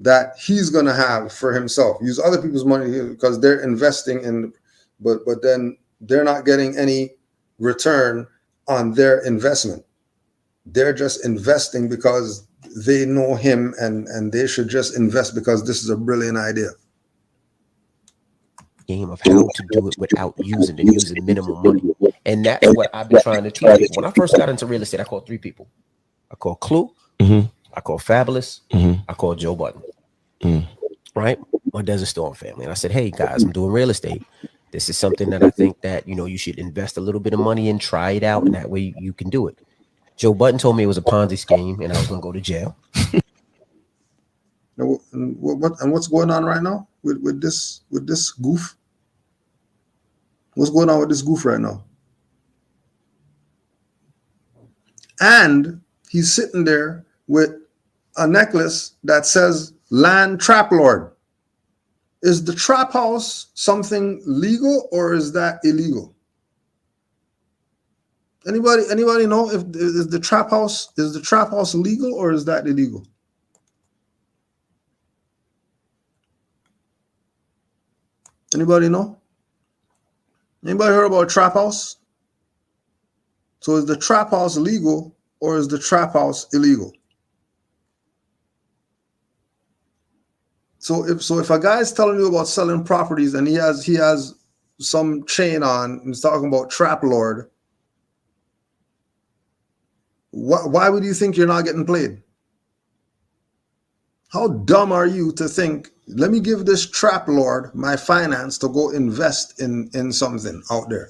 [SPEAKER 9] that he's going to have for himself. Use other people's money because they're investing in, but then they're not getting any return on their investment. They're just investing because they know him and they should just invest because this is a brilliant idea.
[SPEAKER 15] Game of how to do it without using minimum money. And that's what I've been trying to teach people. When I first got into real estate, I called 3 people. I called Clue, I called Fabulous, I called Joe Budden. Right? My Desert Storm family. And I said, hey guys, I'm doing real estate. This is something that I think that you should invest a little bit of money in, try it out, and that way you can do it. Joe Budden told me it was a Ponzi scheme and I was gonna go to jail.
[SPEAKER 9] And what's going on right now with this goof? What's going on with this goof right now? And he's sitting there with a necklace that says Land Trap Lord. Is the trap house something legal or is that illegal? Anybody know if is the trap house legal or is that illegal? Anybody know? Anybody heard about a trap house? So is the trap house legal or is the trap house illegal? So if a guy is telling you about selling properties and he has some chain on and he's talking about trap lord, why would you think you're not getting played? How dumb are you to think, let me give this trap lord my finance to go invest in something out there?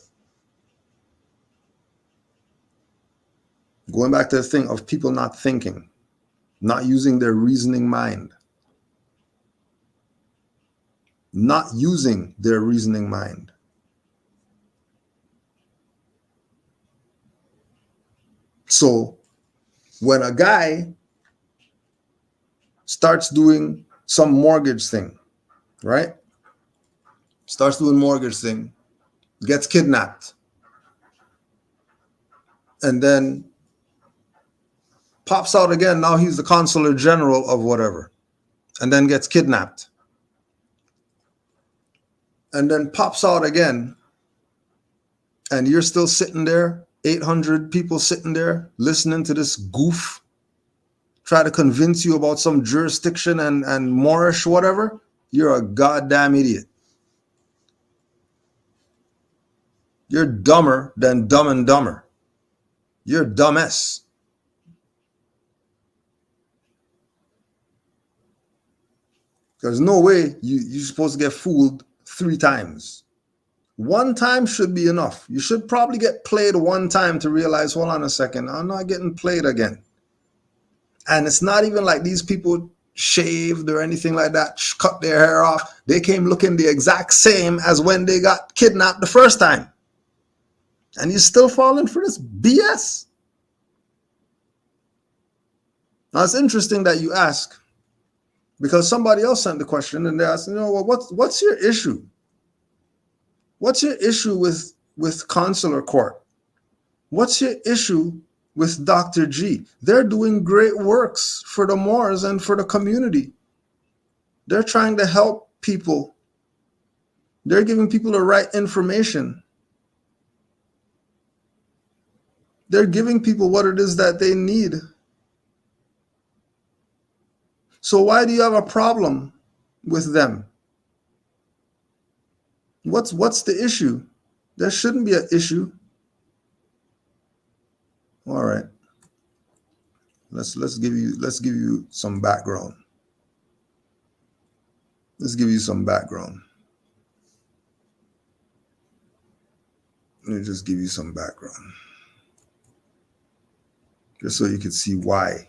[SPEAKER 9] Going back to the thing of people not thinking, not using their reasoning mind. Not using their reasoning mind. So when a guy starts doing some mortgage thing, right? Starts doing mortgage thing, gets kidnapped, and then pops out again. Now he's the consulate general of whatever, and then gets kidnapped. And then pops out again, and you're still sitting there, 800 people sitting there, listening to this goof, try to convince you about some jurisdiction and Moorish whatever, you're a goddamn idiot. You're dumber than Dumb and Dumber. You're dumbass. There's no way you're supposed to get fooled 3 times. 1 time should be enough. You should probably get played 1 time to realize, hold on a second, I'm not getting played again. And it's not even like these people shaved or anything like that, cut their hair off. They came looking the exact same as when they got kidnapped the first time. And you're still falling for this BS. Now, it's interesting that you ask, because somebody else sent the question and they asked, well, what's your issue? What's your issue with consular court? What's your issue with Dr. G? They're doing great works for the Moors and for the community. They're trying to help people. They're giving people the right information. They're giving people what it is that they need. So why do you have a problem with them? What's the issue? There shouldn't be an issue. All right. Let's give you some background. Let's give you some background. Let me just give you some background. Just so you can see why.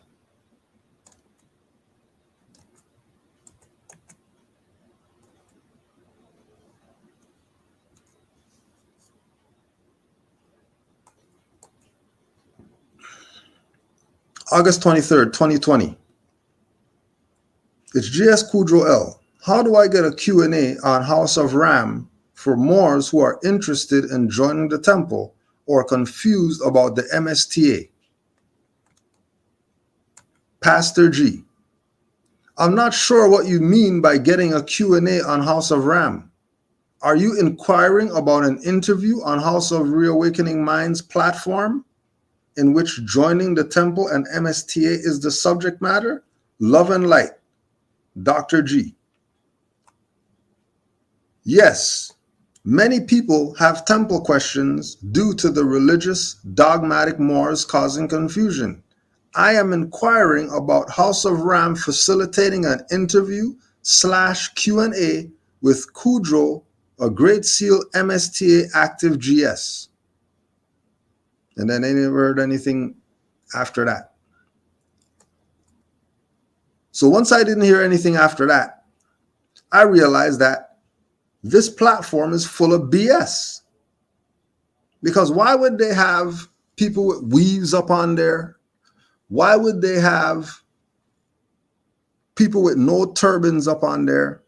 [SPEAKER 9] August 23rd, 2020. It's GS Kudro L. How do I get a Q&A on House of Ram for Moors who are interested in joining the temple or confused about the MSTA? Pastor G. I'm not sure what you mean by getting a Q&A on House of Ram. Are you inquiring about an interview on House of Reawakening Minds platform in which joining the temple and MSTA is the subject matter? Love and light. Dr. G. Yes, many people have temple questions due to the religious, dogmatic Moors causing confusion. I am inquiring about House of Ram facilitating an interview / Q&A with Kudro, a Great Seal MSTA active GS. And then they never heard anything after that. So once I didn't hear anything after that, I realized that this platform is full of BS. Because why would they have people with weaves up on there? Why would they have people with no turbans up on there?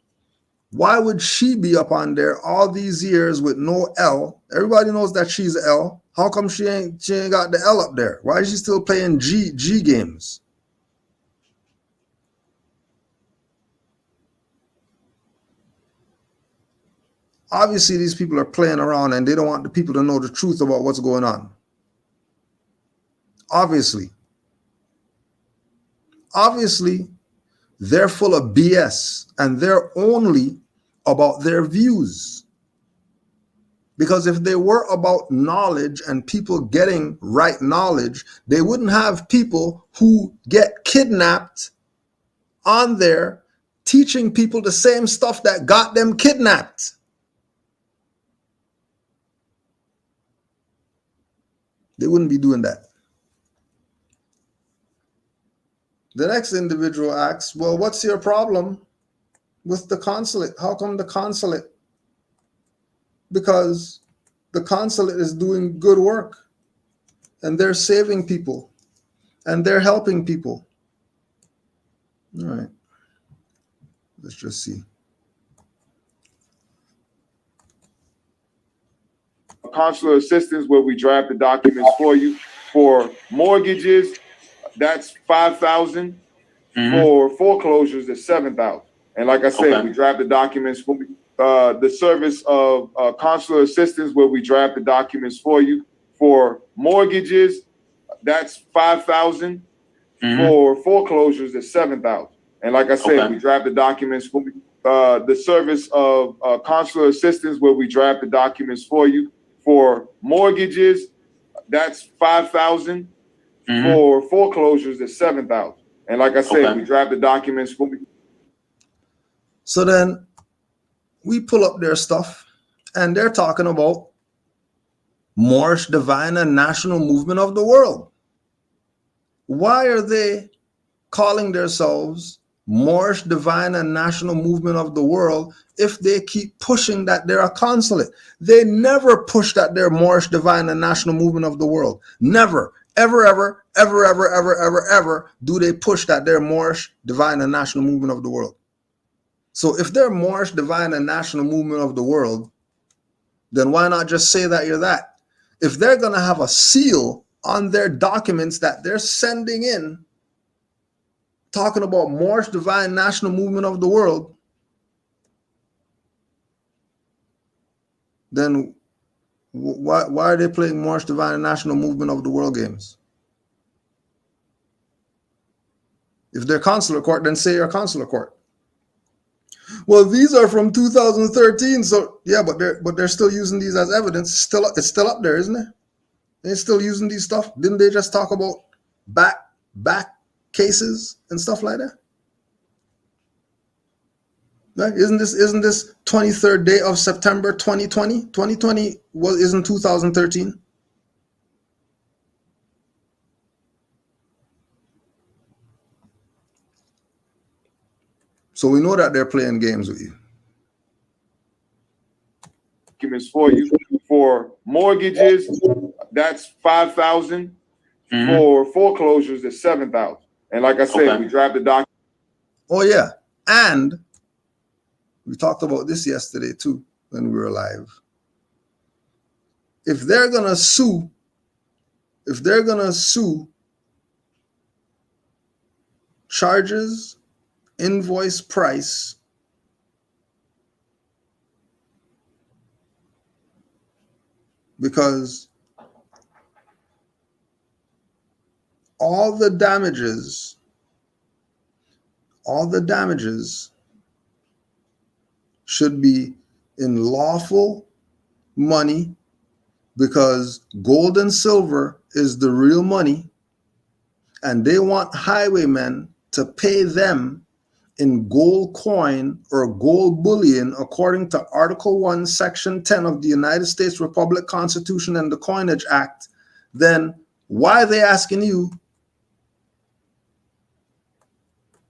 [SPEAKER 9] Why would she be up on there all these years with no L? Everybody knows that she's L. How come she ain't got the L up there? Why is she still playing G games? Obviously, these people are playing around and they don't want the people to know the truth about what's going on. Obviously, they're full of BS and they're only about their views. Because if they were about knowledge and people getting right knowledge, they wouldn't have people who get kidnapped on there teaching people the same stuff that got them kidnapped. They wouldn't be doing that. The next individual asks, well, what's your problem with the consulate? How come the consulate? Because the consulate is doing good work and they're saving people and they're helping people. All right. Let's just see.
[SPEAKER 8] Consular assistance where we draft the documents for you. For mortgages, that's $5,000. For foreclosures, it's $7,000. And like I said, we draft the documents for the service of consular assistance where we draft the documents for you. For mortgages, that's $5,000. For foreclosures, it's $7,000. And like I said, we draft the documents for the service of consular assistance where we draft the documents for you. For mortgages, that's $5,000. For foreclosures, it's $7,000. And like I said, we draft the documents for me.
[SPEAKER 9] So then we pull up their stuff and they're talking about Moorish divine and national movement of the world. Why are they calling themselves Moorish Divine and National Movement of the World if they keep pushing that they're a consulate? They never push that they're Moorish Divine and National Movement of the World. Never, ever do they push that they're Moorish Divine and National Movement of the World. So if they're Moorish Divine and National Movement of the World, then why not just say that you're that? If they're going to have a seal on their documents that they're sending in, talking about Moorish Divine National Movement of the World, then why are they playing Moorish Divine National Movement of the World games? If they're consular court, then say you're consular court. Well, these are from 2013, so yeah, but they're still using these as evidence. It's still up there, isn't it? They're still using these stuff. Didn't they just talk about back cases and stuff like that? Right? Isn't this 23rd day of September 2020? 2020 isn't 2013. So we know that they're playing games with you.
[SPEAKER 8] Documents for you for mortgages, that's 5,000. For foreclosures, it's 7,000. And like I said, we drive the document.
[SPEAKER 9] Oh yeah, and we talked about this yesterday too when we were live. If they're gonna sue charges, invoice price, because all the damages should be in lawful money, because gold and silver is the real money, and they want highwaymen to pay them in gold coin or gold bullion according to Article 1, Section 10 of the United States Republic Constitution and the Coinage Act. Then why are they asking you?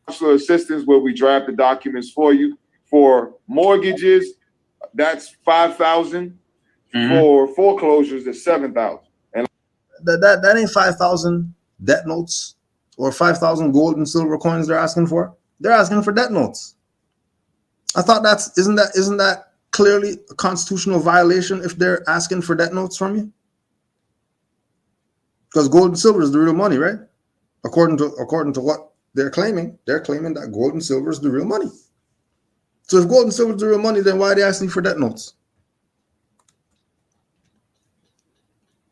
[SPEAKER 8] Consular assistance, where we draft the documents for you. For mortgages, that's 5,000. For foreclosures, it's 7,000. And
[SPEAKER 9] that ain't 5,000 debt notes or 5,000 gold and silver coins they're asking for. They're asking for debt notes. I thought isn't that clearly a constitutional violation if they're asking for debt notes from you? Because gold and silver is the real money, right? According to what they're claiming that gold and silver is the real money. So if gold and silver is the real money, then why are they asking for debt notes?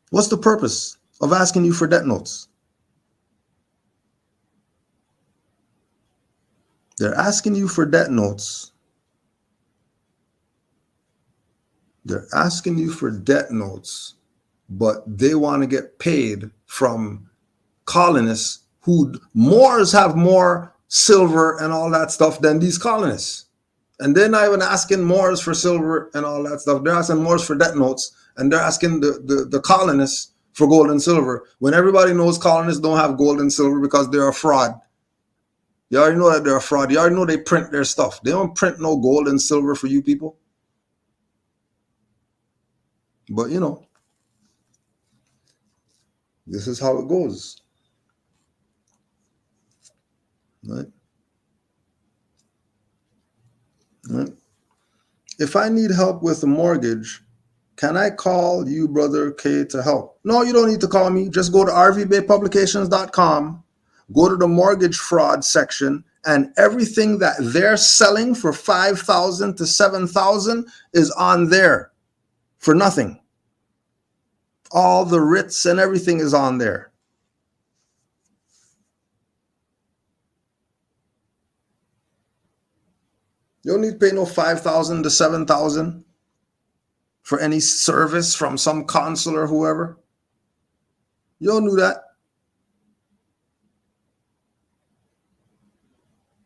[SPEAKER 9] What's the purpose of asking you for debt notes? They're asking you for debt notes. They're asking you for debt notes, but they want to get paid from colonists who Moors have more silver and all that stuff than these colonists. And they're not even asking Moors for silver and all that stuff. They're asking Moors for debt notes, and they're asking the colonists for gold and silver, when everybody knows colonists don't have gold and silver because they're a fraud. You already know that they're a fraud. You already know they print their stuff. They don't print no gold and silver for you people. But you know, this is how it goes. Right? Right? If I need help with a mortgage, can I call you, Brother K, to help? No, you don't need to call me. Just go to rvbaypublications.com, go to the mortgage fraud section, and everything that they're selling for 5,000 to 7,000 is on there for nothing. All the writs and everything is on there. You don't need to pay no 5,000 to 7,000 for any service from some consul or whoever. You don't do that.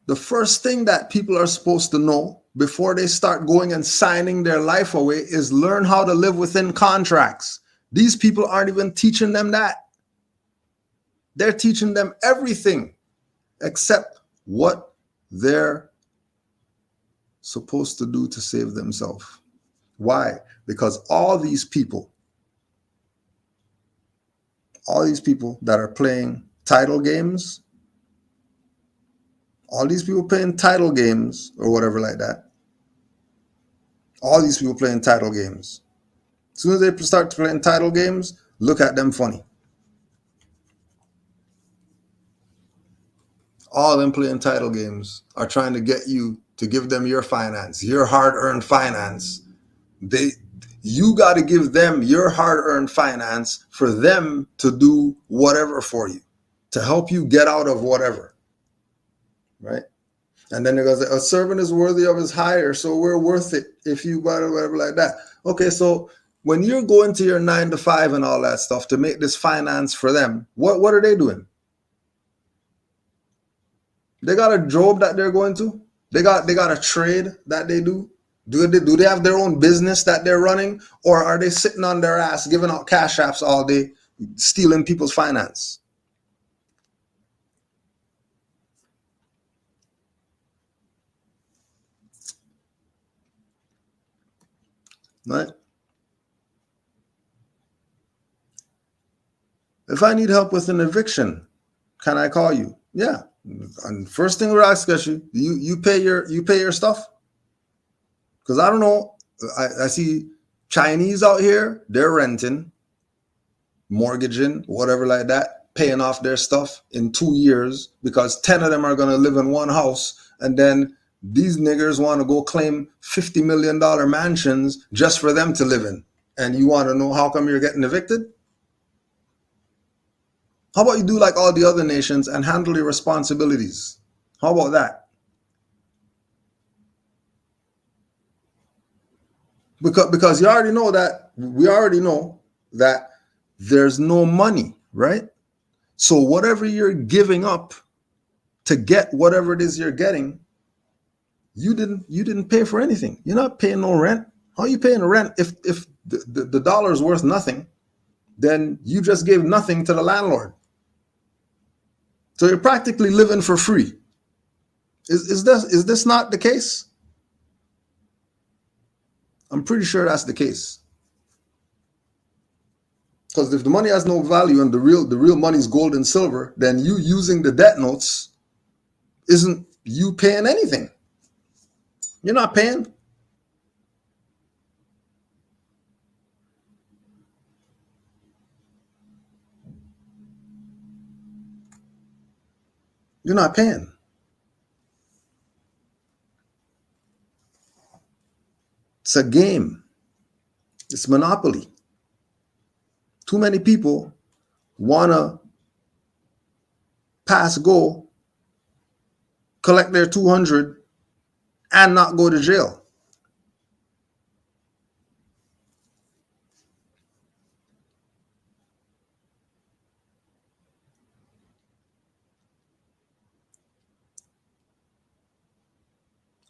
[SPEAKER 9] The first thing that people are supposed to know before they start going and signing their life away is learn how to live within contracts. These people aren't even teaching them that. They're teaching them everything except what they're supposed to do to save themselves. Why? Because all these people that are playing title games, all these people playing title games or whatever like that, all these people playing title games. As soon as they start playing title games, look at them funny. All of them playing title games are trying to get you to give them your finance, your hard-earned finance. You got to give them your hard-earned finance for them to do whatever for you, to help you get out of whatever, right? And then it goes, a servant is worthy of his hire, so we're worth it if you whatever like that. Okay, so when you're going to your 9 to 5 and all that stuff to make this finance for them, what are they doing? They got a job that they're going to. They got a trade that they do. Do they have their own business that they're running, or are they sitting on their ass giving out cash apps all day, stealing people's finance? Right? If I need help with an eviction, can I call you? Yeah. And first thing we'll ask you, you pay your stuff? Because I don't know, I see Chinese out here, they're renting, mortgaging, whatever like that, paying off their stuff in 2 years because 10 of them are going to live in one house. And then these niggers want to go claim $50 million mansions just for them to live in. And you want to know how come you're getting evicted? How about you do like all the other nations and handle your responsibilities? How about that? Because we already know that there's no money, right? So whatever you're giving up to get whatever it is you're getting, you didn't pay for anything. You're not paying no rent. How are you paying the rent if the dollar is worth nothing? Then you just gave nothing to the landlord. So you're practically living for free. Is this not the case? I'm pretty sure that's the case. Because if the money has no value and the real money is gold and silver, then you using the debt notes isn't you paying anything. You're not paying. You're not paying. It's a game. It's monopoly. Too many people want to pass go, collect their 200 and not go to jail.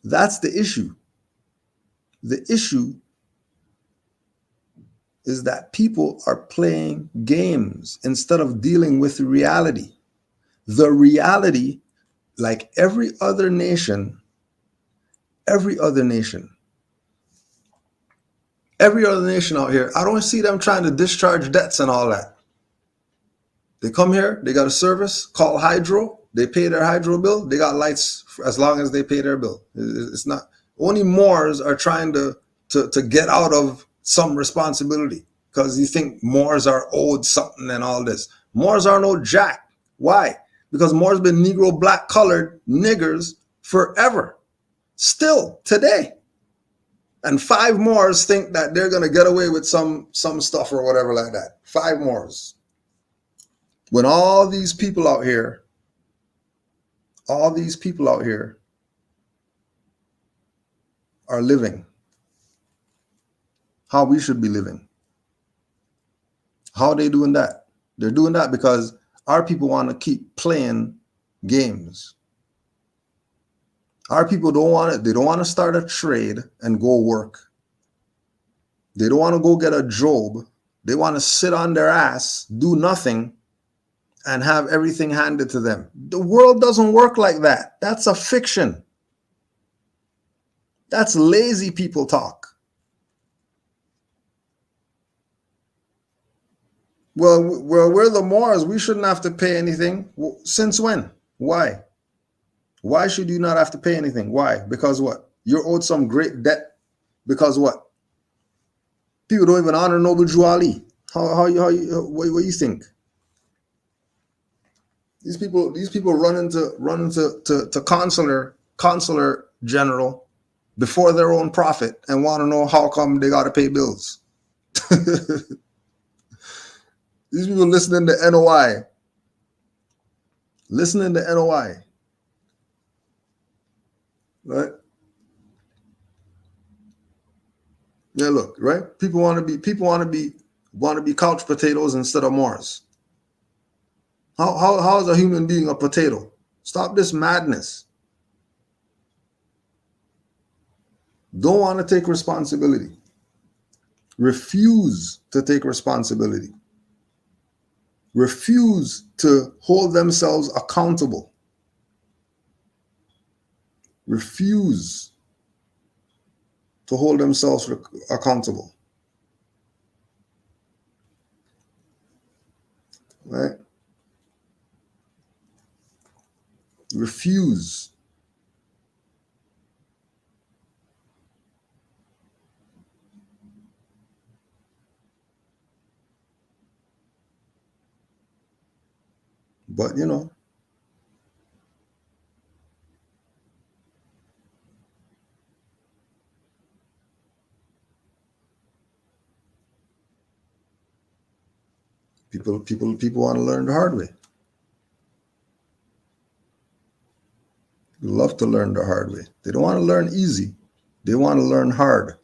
[SPEAKER 9] That's the issue. The issue is that people are playing games instead of dealing with reality. The reality, like every other nation out here, I don't see them trying to discharge debts and all that. They come here, they got a service called hydro, they pay their hydro bill, they got lights as long as they pay their bill. It's not, only Moors are trying to get out of some responsibility because you think Moors are owed something and all this. Moors are no jack. Why? Because Moors been Negro, black, colored niggers forever. Still today. And 5 Moors think that they're going to get away with some stuff or whatever like that. 5 Moors. When all these people out here are living how we should be living. How are they doing that? They're doing that because our people want to keep playing games. Our people don't want it. They don't want to start a trade and go work. They don't want to go get a job. They want to sit on their ass, do nothing, and have everything handed to them. The world doesn't work like that. That's a fiction. That's lazy people talk. Well, we're the Moors. We shouldn't have to pay anything. Since when? Why? Why should you not have to pay anything? Why? Because what? You're owed some great debt. Because what? People don't even honor Noble Drew Ali. What do you think? These people run into consular general before their own prophet and want to know how come they got to pay bills. These people listening to NOI. Listening to NOI. Right? Yeah, look, right? People want to be couch potatoes instead of Moors. How is a human being a potato? Stop this madness. Don't want to take responsibility. Refuse to take responsibility. Refuse to hold themselves accountable. Refuse to hold themselves accountable. Right? Refuse. But you know, people want to learn the hard way. Love to learn the hard way. They don't want to learn easy. They want to learn hard.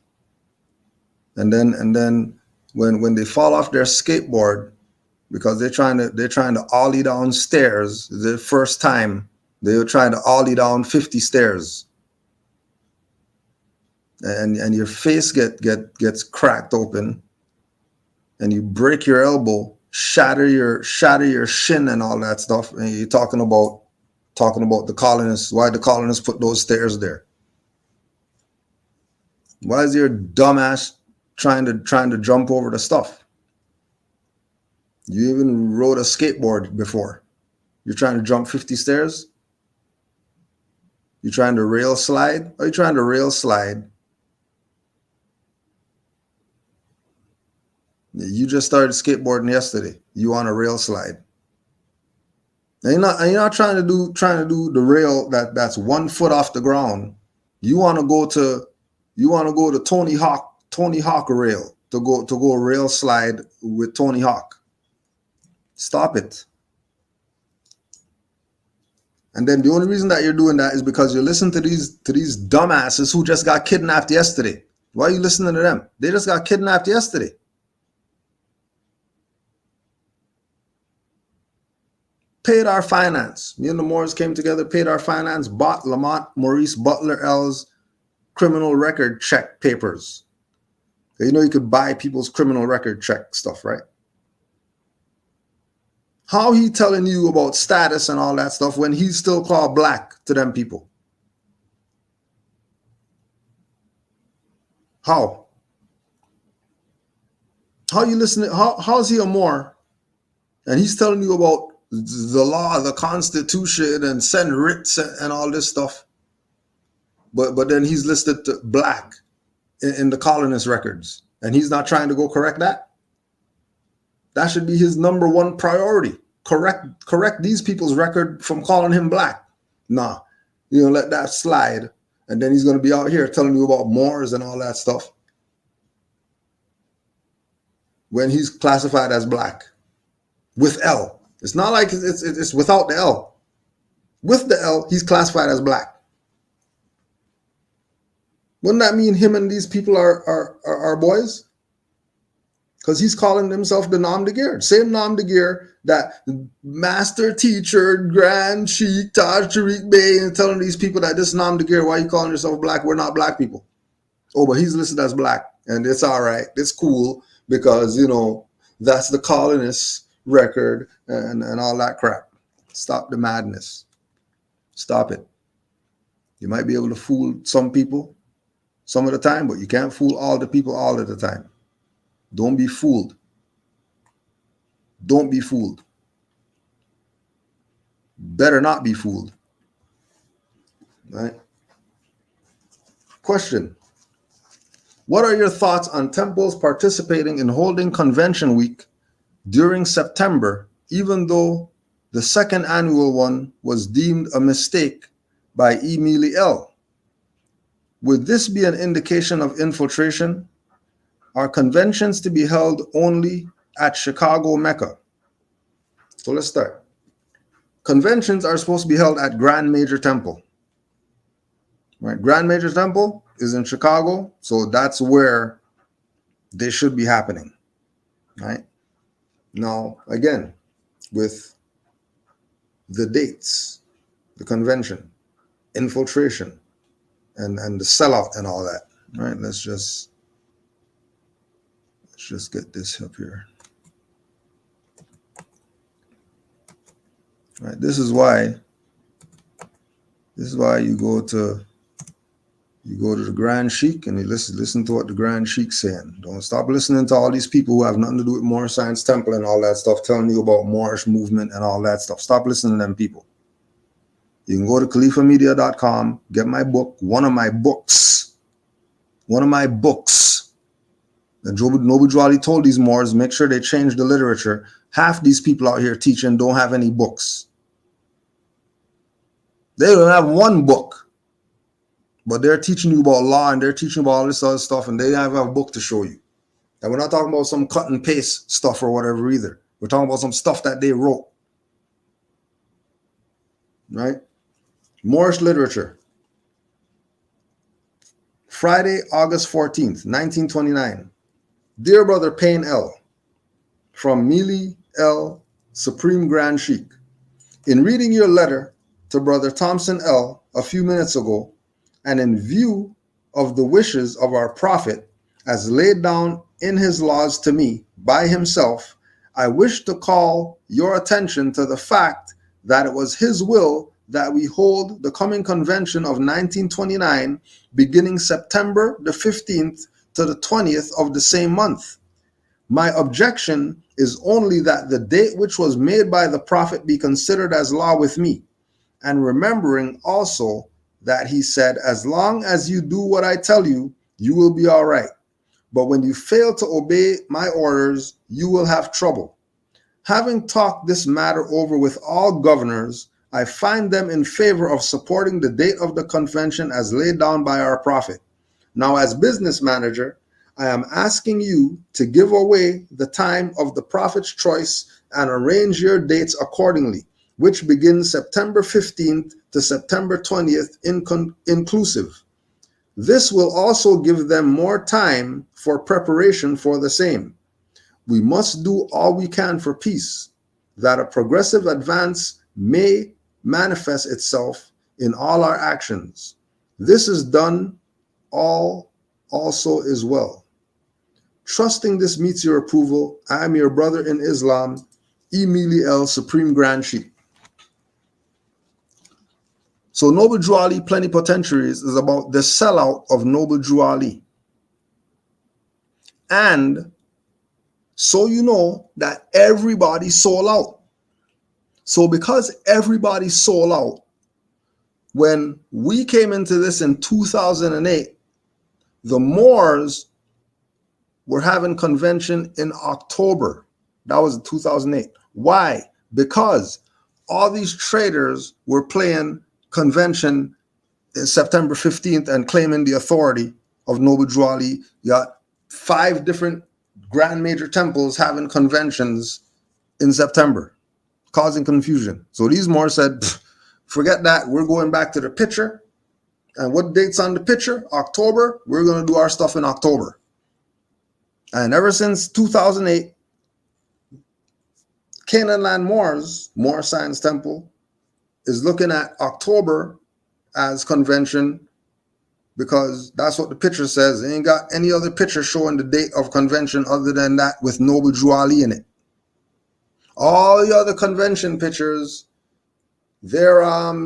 [SPEAKER 9] And then when they fall off their skateboard because they're trying to ollie down stairs, the first time they were trying to ollie down 50 stairs. And your face gets cracked open and you break your elbow, shatter your shin and all that stuff, and you're talking about the colonists, why the colonists put those stairs there. Why is your dumbass trying to jump over the stuff? You even rode a skateboard before. You're trying to jump 50 stairs? You're trying to rail slide? Are you trying to rail slide? You just started skateboarding yesterday. You on a rail slide. And you're not trying to do the rail that's 1 foot off the ground. You want to go to Tony Hawk rail to go rail slide with Tony Hawk. Stop it. And then the only reason that you're doing that is because you listen to these dumbasses who just got kidnapped yesterday. Why are you listening to them? They just got kidnapped yesterday. Paid our finance. Me and the Moors came together, paid our finance, bought Lamont Maurice Butler L's criminal record check papers. You know you could buy people's criminal record check stuff, right? How he telling you about status and all that stuff when he's still called black to them people? How? How you listening? How's he a Moor? And he's telling you about the law, the Constitution, and send writs and all this stuff. But then he's listed to black in the colonist records. And he's not trying to go correct that. That should be his number one priority. Correct these people's record from calling him black. Nah, let that slide. And then he's going to be out here telling you about Moors and all that stuff when he's classified as black with L. It's not like it's without the L. With the L, he's classified as black. Wouldn't that mean him and these people are boys? Because he's calling himself the Nam de Gear. Same Nam de Gear that master teacher, Grand Sheikh, Taj Tariq Bey, and telling these people that this Nam de Gear, why are you calling yourself black? We're not black people. Oh, but he's listed as black. And it's all right. It's cool because, that's the colonists' record and all that crap. Stop the madness. Stop it. You might be able to fool some people some of the time, but you can't fool all the people all of the time. Don't be fooled. Don't be fooled. Better not be fooled. Right? Question. What are your thoughts on temples participating in holding convention week during September, even though the second annual one was deemed a mistake by E. Mealy L? Would this be an indication of infiltration? Are conventions to be held only at Chicago Mecca? So let's start. Conventions are supposed to be held at Grand Major Temple. Right? Grand Major Temple is in Chicago, so that's where they should be happening. Right? Now, again, with the dates, the convention, infiltration, and the sellout and all that. Right? Let's just get this up here. Right? This is why you go to the Grand Sheik and you listen to what the Grand Sheik's saying. Don't stop listening to all these people who have nothing to do with Moorish Science Temple and all that stuff, telling you about Moorish movement and all that stuff. Stop listening to them people. You can go to khalifamedia.com, get my book, one of my books. And Noble Jwali told these Moors, make sure they change the literature. Half these people out here teaching don't have any books. They don't have one book. But they're teaching you about law and they're teaching about all this other stuff, and they don't have a book to show you. And we're not talking about some cut and paste stuff or whatever either. We're talking about some stuff that they wrote. Right? Moorish literature. Friday, August 14th, 1929. Dear Brother Payne L. From Mealy L. Supreme Grand Sheik. In reading your letter to Brother Thompson L. a few minutes ago, and in view of the wishes of our Prophet as laid down in his laws to me by himself, I wish to call your attention to the fact that it was his will that we hold the coming convention of 1929 beginning September the 15th to the 20th of the same month. My objection is only that the date which was made by the Prophet be considered as law with me, and remembering also that he said, as long as you do what I tell you, you will be all right. But when you fail to obey my orders, you will have trouble. Having talked this matter over with all governors, I find them in favor of supporting the date of the convention as laid down by our Prophet. Now, as business manager, I am asking you to give away the time of the Prophet's choice and arrange your dates accordingly, which begins September 15th to September 20th inclusive. This will also give them more time for preparation for the same. We must do all we can for peace, that a progressive advance may manifest itself in all our actions. This is done, all also is well. Trusting this meets your approval, I am your brother in Islam, E. Mealy L. Supreme Grand Sheik. So Noble Drew Ali Plenipotentiaries is about the sellout of Noble Drew Ali. And so you know that everybody sold out. So because everybody sold out, when we came into this in 2008, the Moors were having convention in October. That was 2008. Why? Because all these traders were playing convention September 15th and claiming the authority of Noble Drew Ali. You got 5 different Grand Major temples having conventions in September, causing confusion. So these Moors said, forget that. We're going back to the picture. And what date's on the picture? October. We're going to do our stuff in October. And ever since 2008, Canaanland Moors, Moor Science Temple, is looking at October as convention because that's what the picture says. They ain't got any other picture showing the date of convention other than that with Noble Drew Ali in it. All the other convention pictures, they're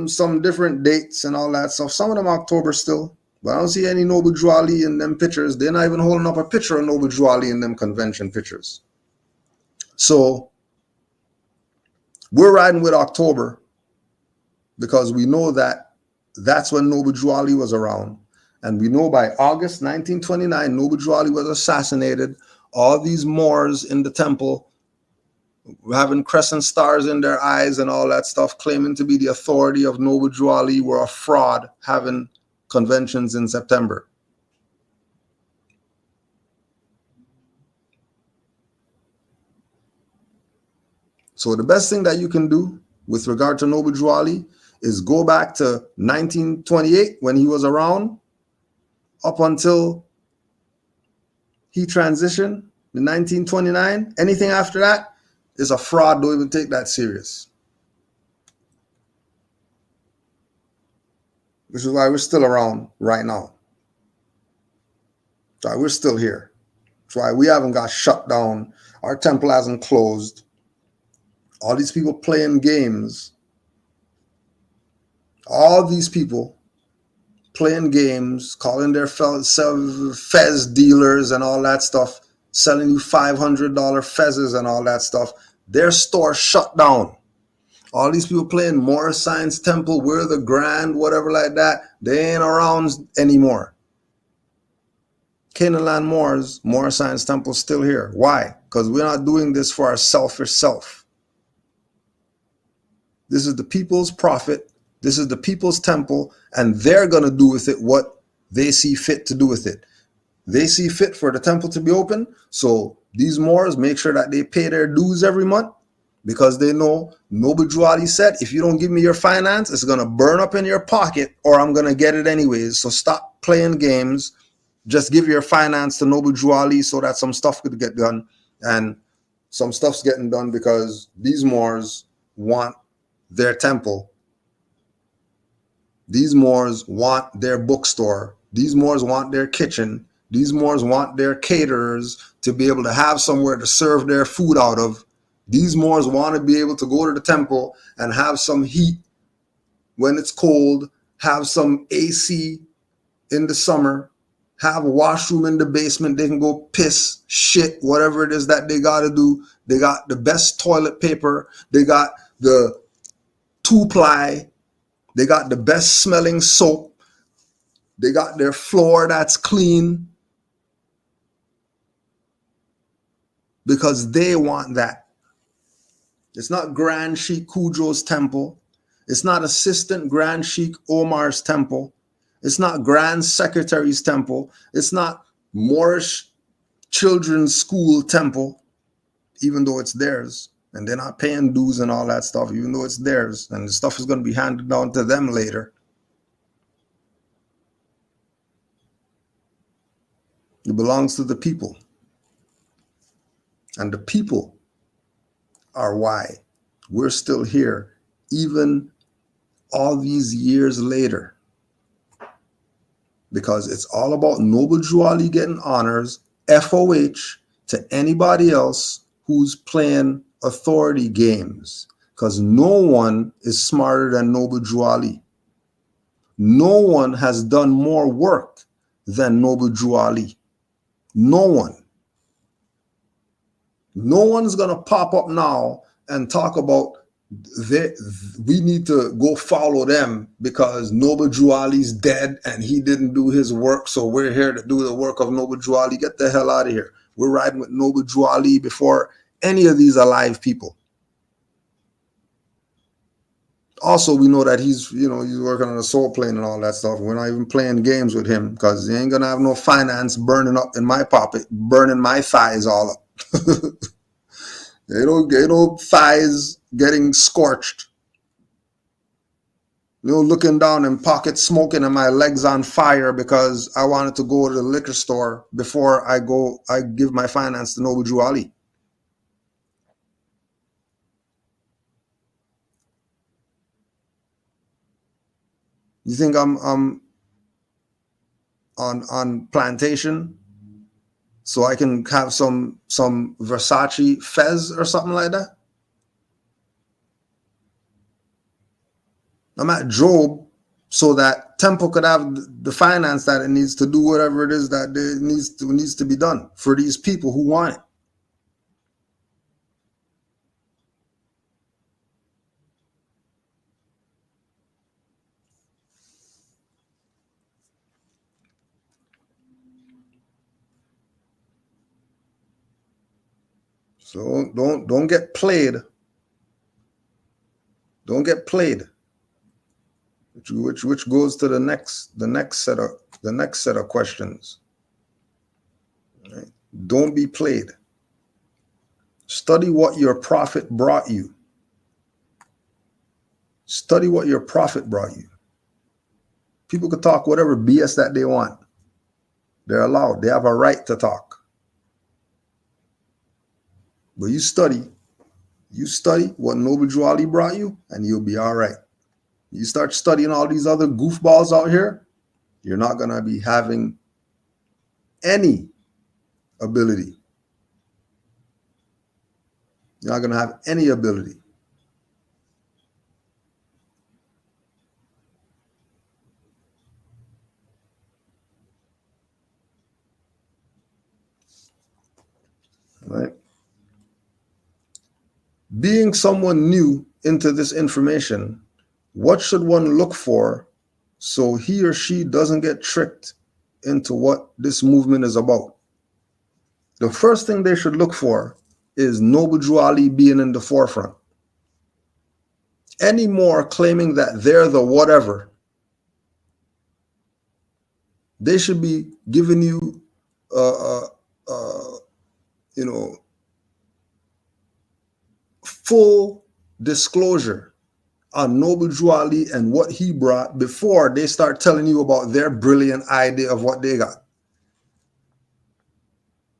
[SPEAKER 9] some different dates and all that stuff. Some of them October still, but I don't see any Noble Drew Ali in them pictures. They're not even holding up a picture of Noble Drew Ali in them convention pictures. So we're riding with October because we know that that's when Noble Drew Ali was around. And we know by August 1929, Noble Drew Ali was assassinated. All these Moors in the temple having crescent stars in their eyes and all that stuff, claiming to be the authority of Noble Drew Ali, were a fraud having conventions in September. So the best thing that you can do with regard to Noble Drew Ali is go back to 1928 when he was around up until he transitioned in 1929. Anything after that is a fraud. Don't even take that serious. Which is why we're still around right now. That's why we're still here. That's why we haven't got shut down. Our temple hasn't closed. All these people playing games. All these people playing games, calling their fez dealers and all that stuff, selling you $500 fezzes and all that stuff. Their store shut down. All these people playing Moorish Science Temple, we're the grand, whatever like that, they ain't around anymore. Canaanland Moors, Moorish Science Temple still here. Why? Because we're not doing this for our selfish self. This is the people's prophet. This is the people's temple, and they're going to do with it what they see fit to do with it. They see fit for the temple to be open, so these Moors make sure that they pay their dues every month because they know Noble Drew Ali said, if you don't give me your finance, it's going to burn up in your pocket or I'm going to get it anyways. So stop playing games. Just give your finance to Noble Drew Ali so that some stuff could get done. And some stuff's getting done because these Moors want their temple. These Moors want their bookstore. These Moors want their kitchen. These Moors want their caterers to be able to have somewhere to serve their food out of. These Moors want to be able to go to the temple and have some heat when it's cold, have some AC in the summer, have a washroom in the basement. They can go piss, shit, whatever it is that they got to do. They got the best toilet paper. They got the 2-ply. They got the best smelling soap. They got their floor that's clean because they want that. It's not Grand Sheikh Kudro's temple. It's not Assistant Grand Sheikh Omar's temple. It's not Grand Secretary's temple. It's not Moorish Children's School temple, even though it's theirs. And they're not paying dues and all that stuff, even though it's theirs. And the stuff is going to be handed down to them later. It belongs to the people. And the people are why we're still here, even all these years later. Because it's all about Noble Drew Ali getting honors, FOH, to anybody else who's playing authority games. Because no one is smarter than Noble Drew Ali. No one has done more work than Noble Drew Ali. No one. No one's going to pop up now and talk about we need to go follow them because Noble Drew Ali's dead and he didn't do his work, so we're here to do the work of Noble Drew Ali. Get the hell out of here. We're riding with Noble Drew Ali before any of these alive people. Also, we know that he's working on a soul plane and all that stuff. We're not even playing games with him because he ain't going to have no finance burning up in my pocket, burning my thighs all up. Ain't no thighs getting scorched. Looking down and pocket smoking and my legs on fire because I wanted to go to the liquor store before I give my finance to Noble Drew Ali. You think I'm on plantation so I can have some Versace fez or something like that? I'm at Job so that Temple could have the finance that it needs to do whatever it is that it needs to be done for these people who want it. So don't get played. Don't get played. Which goes to the next set of questions. Right? Don't be played. Study what your prophet brought you. Study what your prophet brought you. People could talk whatever BS that they want. They're allowed. They have a right to talk. But you study what Noble Drew Ali brought you, and you'll be all right. You start studying all these other goofballs out here, you're not going to be having any ability. You're not going to have any ability. Right? Being someone new into this information, what should one look for so he or she doesn't get tricked into what this movement is about? The first thing they should look for is Noble Drew Ali being in the forefront. Any more claiming that they're the whatever, they should be giving you, full disclosure on Noble Drew Ali and what he brought before they start telling you about their brilliant idea of what they got.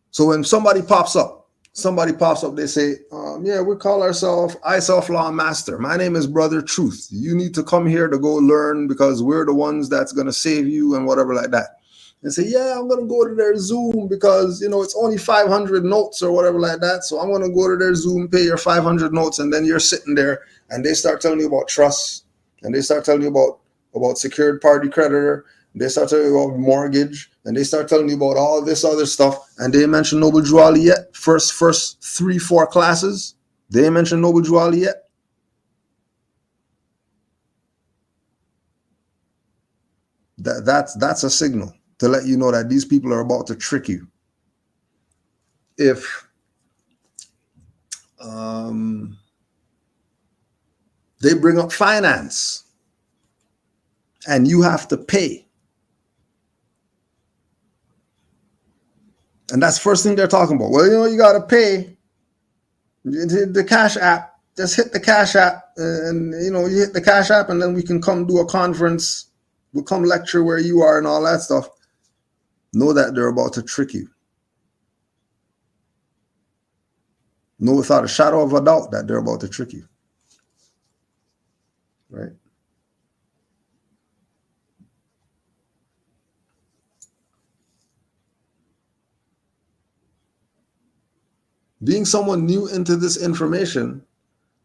[SPEAKER 9] So when somebody pops up, they say, yeah, we call ourselves ISOF Law Master. My name is Brother Truth. You need to come here to go learn because we're the ones that's going to save you and whatever like that. And say, yeah, I'm going to go to their Zoom because, it's only 500 notes or whatever like that. So I'm going to go to their Zoom, pay your 500 notes. And then you're sitting there and they start telling you about trust. And they start telling you about secured party creditor. They start telling you about mortgage. And they start telling you about all this other stuff. And they mention Noble Drew Ali yet? First 3-4 classes. They ain't mentioned Noble Drew Ali yet. That's a signal to let you know that these people are about to trick you. If they bring up finance and you have to pay, and that's the first thing they're talking about. Well, you got to pay. The Cash App, just hit the Cash App, and you hit the Cash App, and then we can come do a conference. We'll come lecture where you are and all that stuff. Know that they're about to trick you. Know without a shadow of a doubt that they're about to trick you. Right? Being someone new into this information,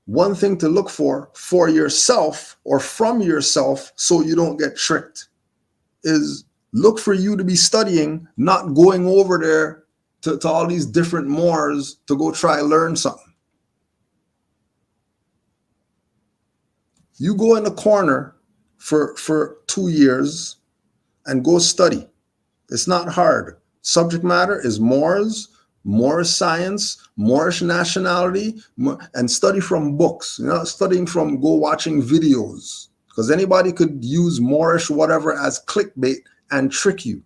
[SPEAKER 9] one thing to look for yourself or from yourself so you don't get tricked is look for you to be studying, not going over there to all these different Moors to go try learn something. You go in the corner for 2 years and go study. It's not hard. Subject matter is Moors, Moorish science, Moorish nationality, and study from books. You're not studying from go watching videos, because anybody could use Moorish whatever as clickbait and trick you.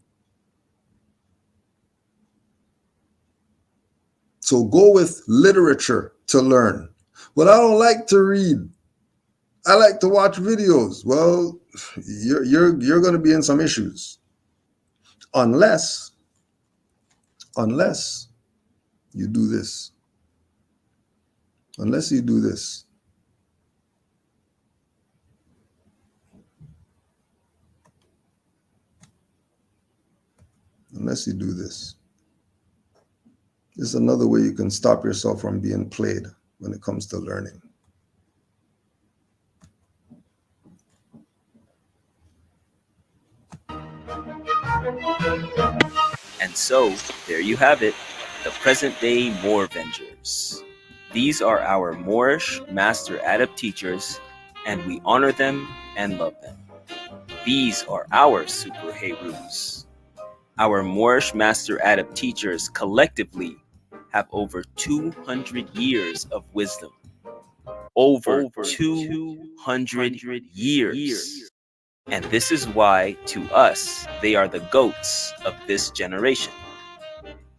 [SPEAKER 9] So go with literature to learn. Well, I don't like to read. I like to watch videos. Well, you're going to be in some issues unless you do this. Unless you do this. Unless you do this. This is another way you can stop yourself from being played when it comes to learning.
[SPEAKER 17] And so, there you have it, the present-day Moor Vengers. These are our Moorish master adept teachers, and we honor them and love them. These are our super Herus. Our Moorish master adept teachers collectively have over 200 years of wisdom. Over 200 years. And this is why, to us, they are the goats of this generation.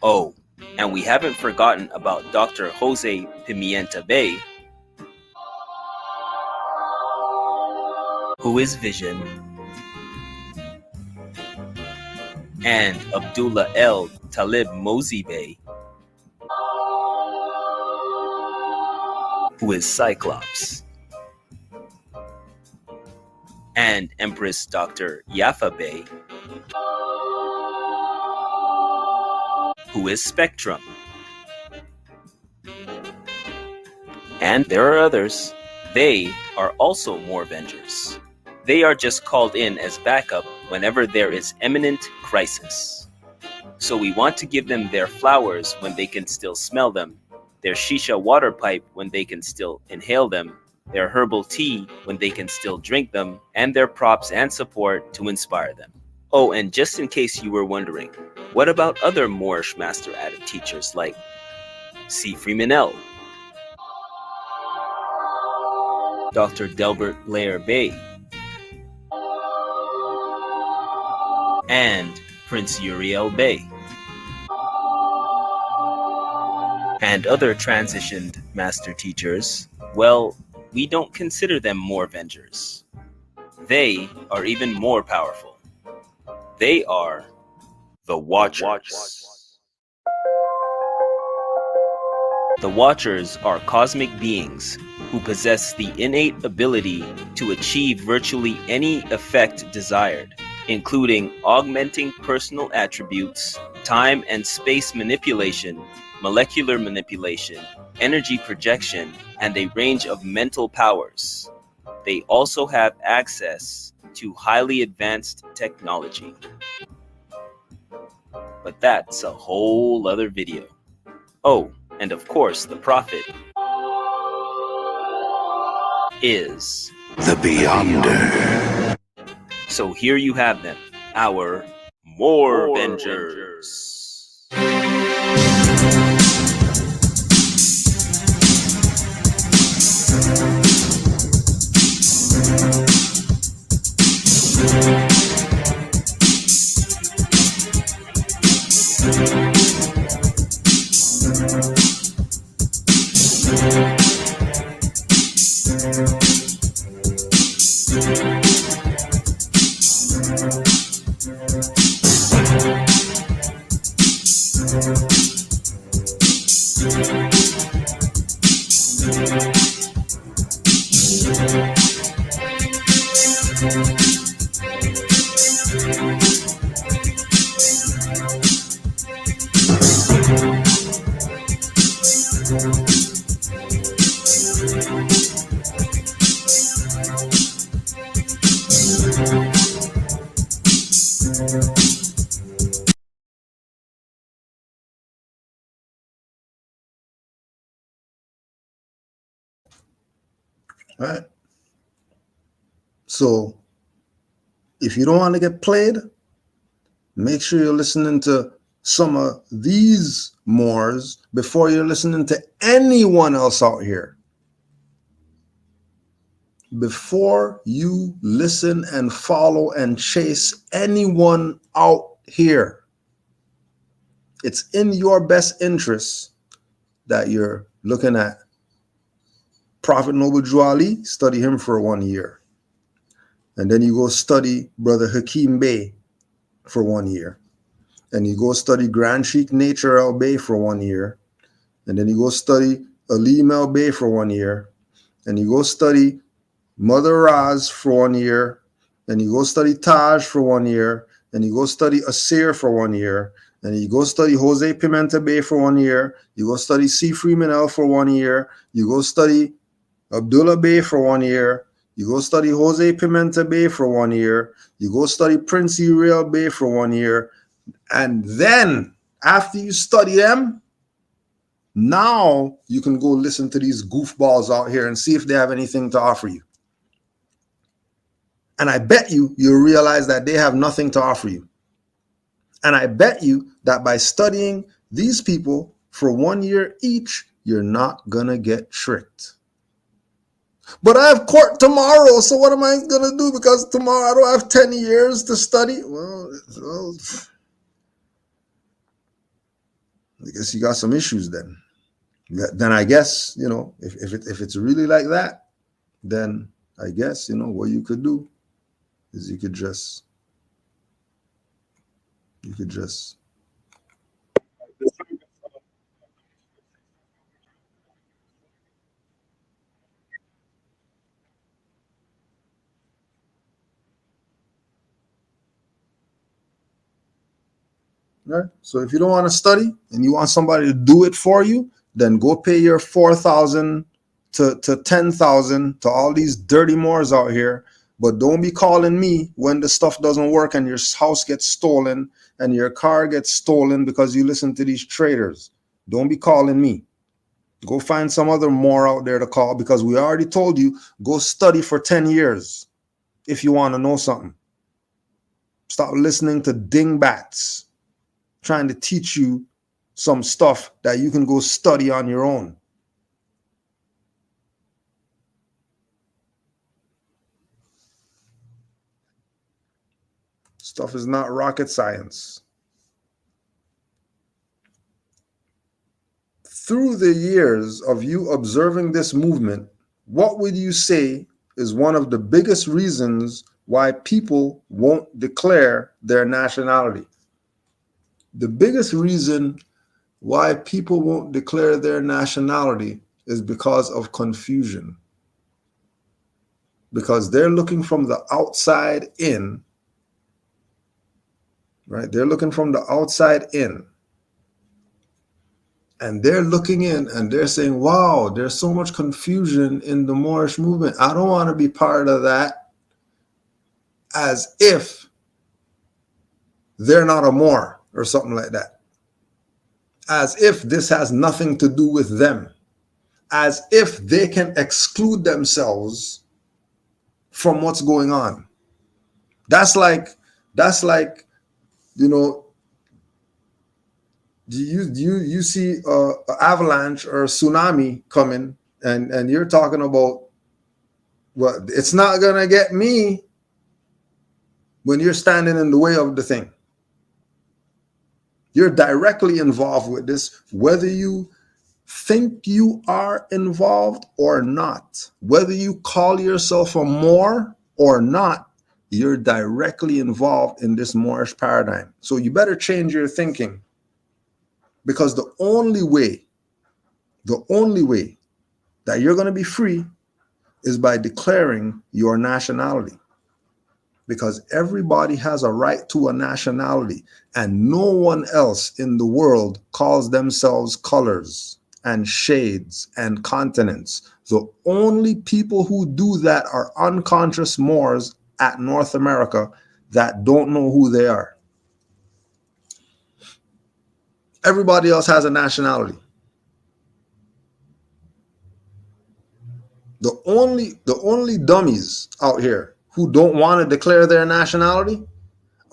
[SPEAKER 17] Oh, and we haven't forgotten about Dr. Jose Pimienta Bay, who is Vision, and Abdullah El Talib Mozi Bey, who is Cyclops, and Empress Dr. Yafa Bey, who is Spectrum. And there are others. They are also Moor Vengers. They are just called in as backup whenever there is imminent crisis. So we want to give them their flowers when they can still smell them, their shisha water pipe when they can still inhale them, their herbal tea when they can still drink them, and their props and support to inspire them. Oh, and just in case you were wondering, what about other Moorish master adept teachers like C. Freeman L., Dr. Delbert Blair Bey, and Prince Uriel Bey, and other transitioned master teachers? Well, we don't consider them Moor Vengers. They are even more powerful. They are the Watchers. The Watchers are cosmic beings who possess the innate ability to achieve virtually any effect desired, including augmenting personal attributes, time and space manipulation, molecular manipulation, energy projection, and a range of mental powers. They also have access to highly advanced technology. But that's a whole other video. Oh, and of course, the Prophet is
[SPEAKER 18] the Beyonder.
[SPEAKER 17] So here you have them, our Moor Vengers.
[SPEAKER 9] Right. So if you don't want to get played, make sure you're listening to some of these Moors before you're listening to anyone else out here. Before you listen and follow and chase anyone out here, it's in your best interest that you're looking at Prophet Noble Drew Ali, study him for 1 year. And then you go study Brother Hakeem Bey for 1 year. And you go study Grand Sheikh Nature El Bey for 1 year. And then you go study Alim El Bey for 1 year. And you go study Mother Raz for 1 year. And you go study Taj for 1 year. And you go study Asir for 1 year. And you go study Jose Pimenta Bey for 1 year. You go study C. Freeman L for 1 year. You go study Abdullah Bey for 1 year. You go study Jose Pimenta Bay for 1 year. You go study Prince Uriel Bay for 1 year. And then after you study them, now you can go listen to these goofballs out here and see if they have anything to offer you. And I bet you'll realize that they have nothing to offer you. And I bet you that by studying these people for 1 year each, you're not gonna get tricked. But I have court tomorrow, so what am I gonna do? Because tomorrow I don't have 10 years to study. Well, I guess you got some issues then. Then I guess, you know, if it's really like that, then I guess, you know, what you could do is you could just right? So if you don't want to study and you want somebody to do it for you, then go pay your 4,000 to 10,000 to all these dirty Moors out here. But don't be calling me when the stuff doesn't work and your house gets stolen and your car gets stolen because you listen to these traders. Don't be calling me. Go find some other Moor out there to call, because we already told you, go study for 10 years if you want to know something. Stop listening to dingbats trying to teach you some stuff that you can go study on your own. Stuff is not rocket science. Through the years of you observing this movement, what would you say is one of the biggest reasons why people won't declare their nationality? The biggest reason why people won't declare their nationality is because of confusion. Because they're looking from the outside in, right? They're looking from the outside in. And they're looking in and they're saying, wow, there's so much confusion in the Moorish movement. I don't want to be part of that. As if they're not a Moor or something like that. As if this has nothing to do with them. As if they can exclude themselves from what's going on. That's like, you know, you see an avalanche or a tsunami coming and you're talking about, well, it's not gonna get me, when you're standing in the way of the thing. You're directly involved with this, whether you think you are involved or not, whether you call yourself a Moor or not, you're directly involved in this Moorish paradigm. So you better change your thinking. Because the only way that you're going to be free is by declaring your nationality. Because everybody has a right to a nationality, and no one else in the world calls themselves colors and shades and continents. The only people who do that are unconscious Moors at North America that don't know who they are. Everybody else has a nationality. The only dummies out here who don't want to declare their nationality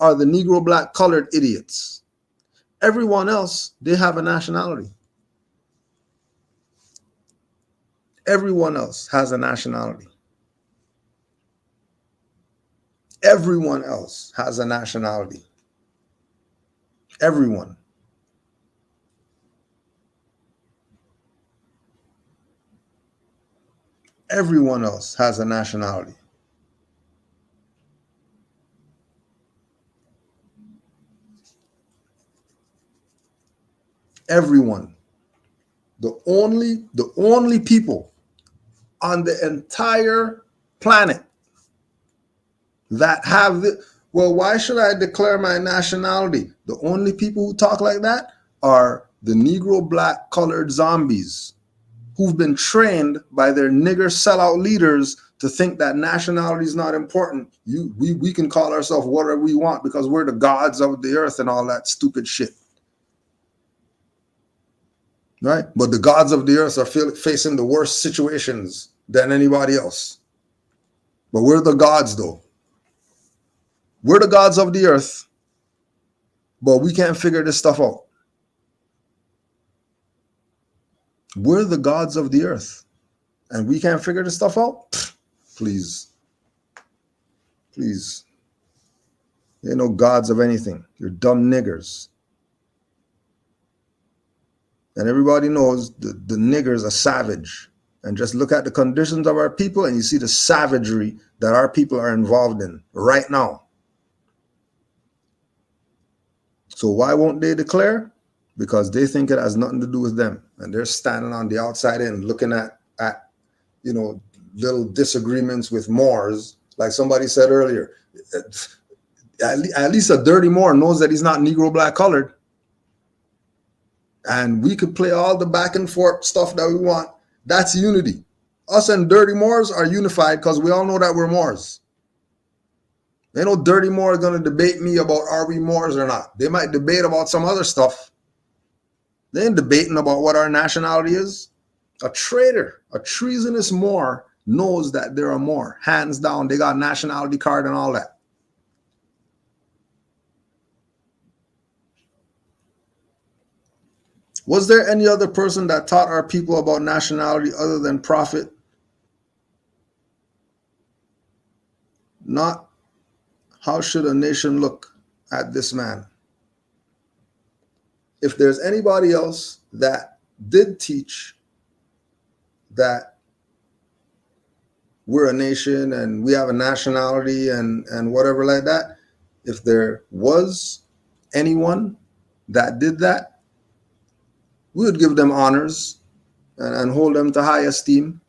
[SPEAKER 9] are the Negro, black, colored idiots. Everyone else, they have a nationality. Everyone else has a nationality. Everyone else has a nationality. Everyone. Everyone else has a nationality. Everyone. The only people on the entire planet that have the, well, why should I declare my nationality? The only people who talk like that are the Negro, black, colored zombies who've been trained by their nigger sellout leaders to think that nationality is not important. We can call ourselves whatever we want because we're the gods of the earth and all that stupid shit. Right? But the gods of the earth are facing the worst situations than anybody else. But we're the gods, though. We're the gods of the earth, but we can't figure this stuff out. We're the gods of the earth, and we can't figure this stuff out? Please. Please. You ain't no gods of anything. You're dumb niggers. And everybody knows the niggers are savage. And just look at the conditions of our people and you see the savagery that our people are involved in right now. So why won't they declare? Because they think it has nothing to do with them. And they're standing on the outside end looking at you know, little disagreements with Moors. Like somebody said earlier, at least a dirty Moor knows that he's not Negro black colored. And we could play all the back and forth stuff that we want. That's unity. Us and dirty Moors are unified because we all know that we're Moors. Ain't no dirty Moor going to debate me about are we Moors or not. They might debate about some other stuff. They ain't debating about what our nationality is. A traitor, a treasonous Moor knows that they're a Moor. Hands down, they got nationality card and all that. Was there any other person that taught our people about nationality other than Prophet? Not how should a nation look at this man? If there's anybody else that did teach that we're a nation and we have a nationality and whatever like that, if there was anyone that did that, we would give them honors and hold them to high esteem.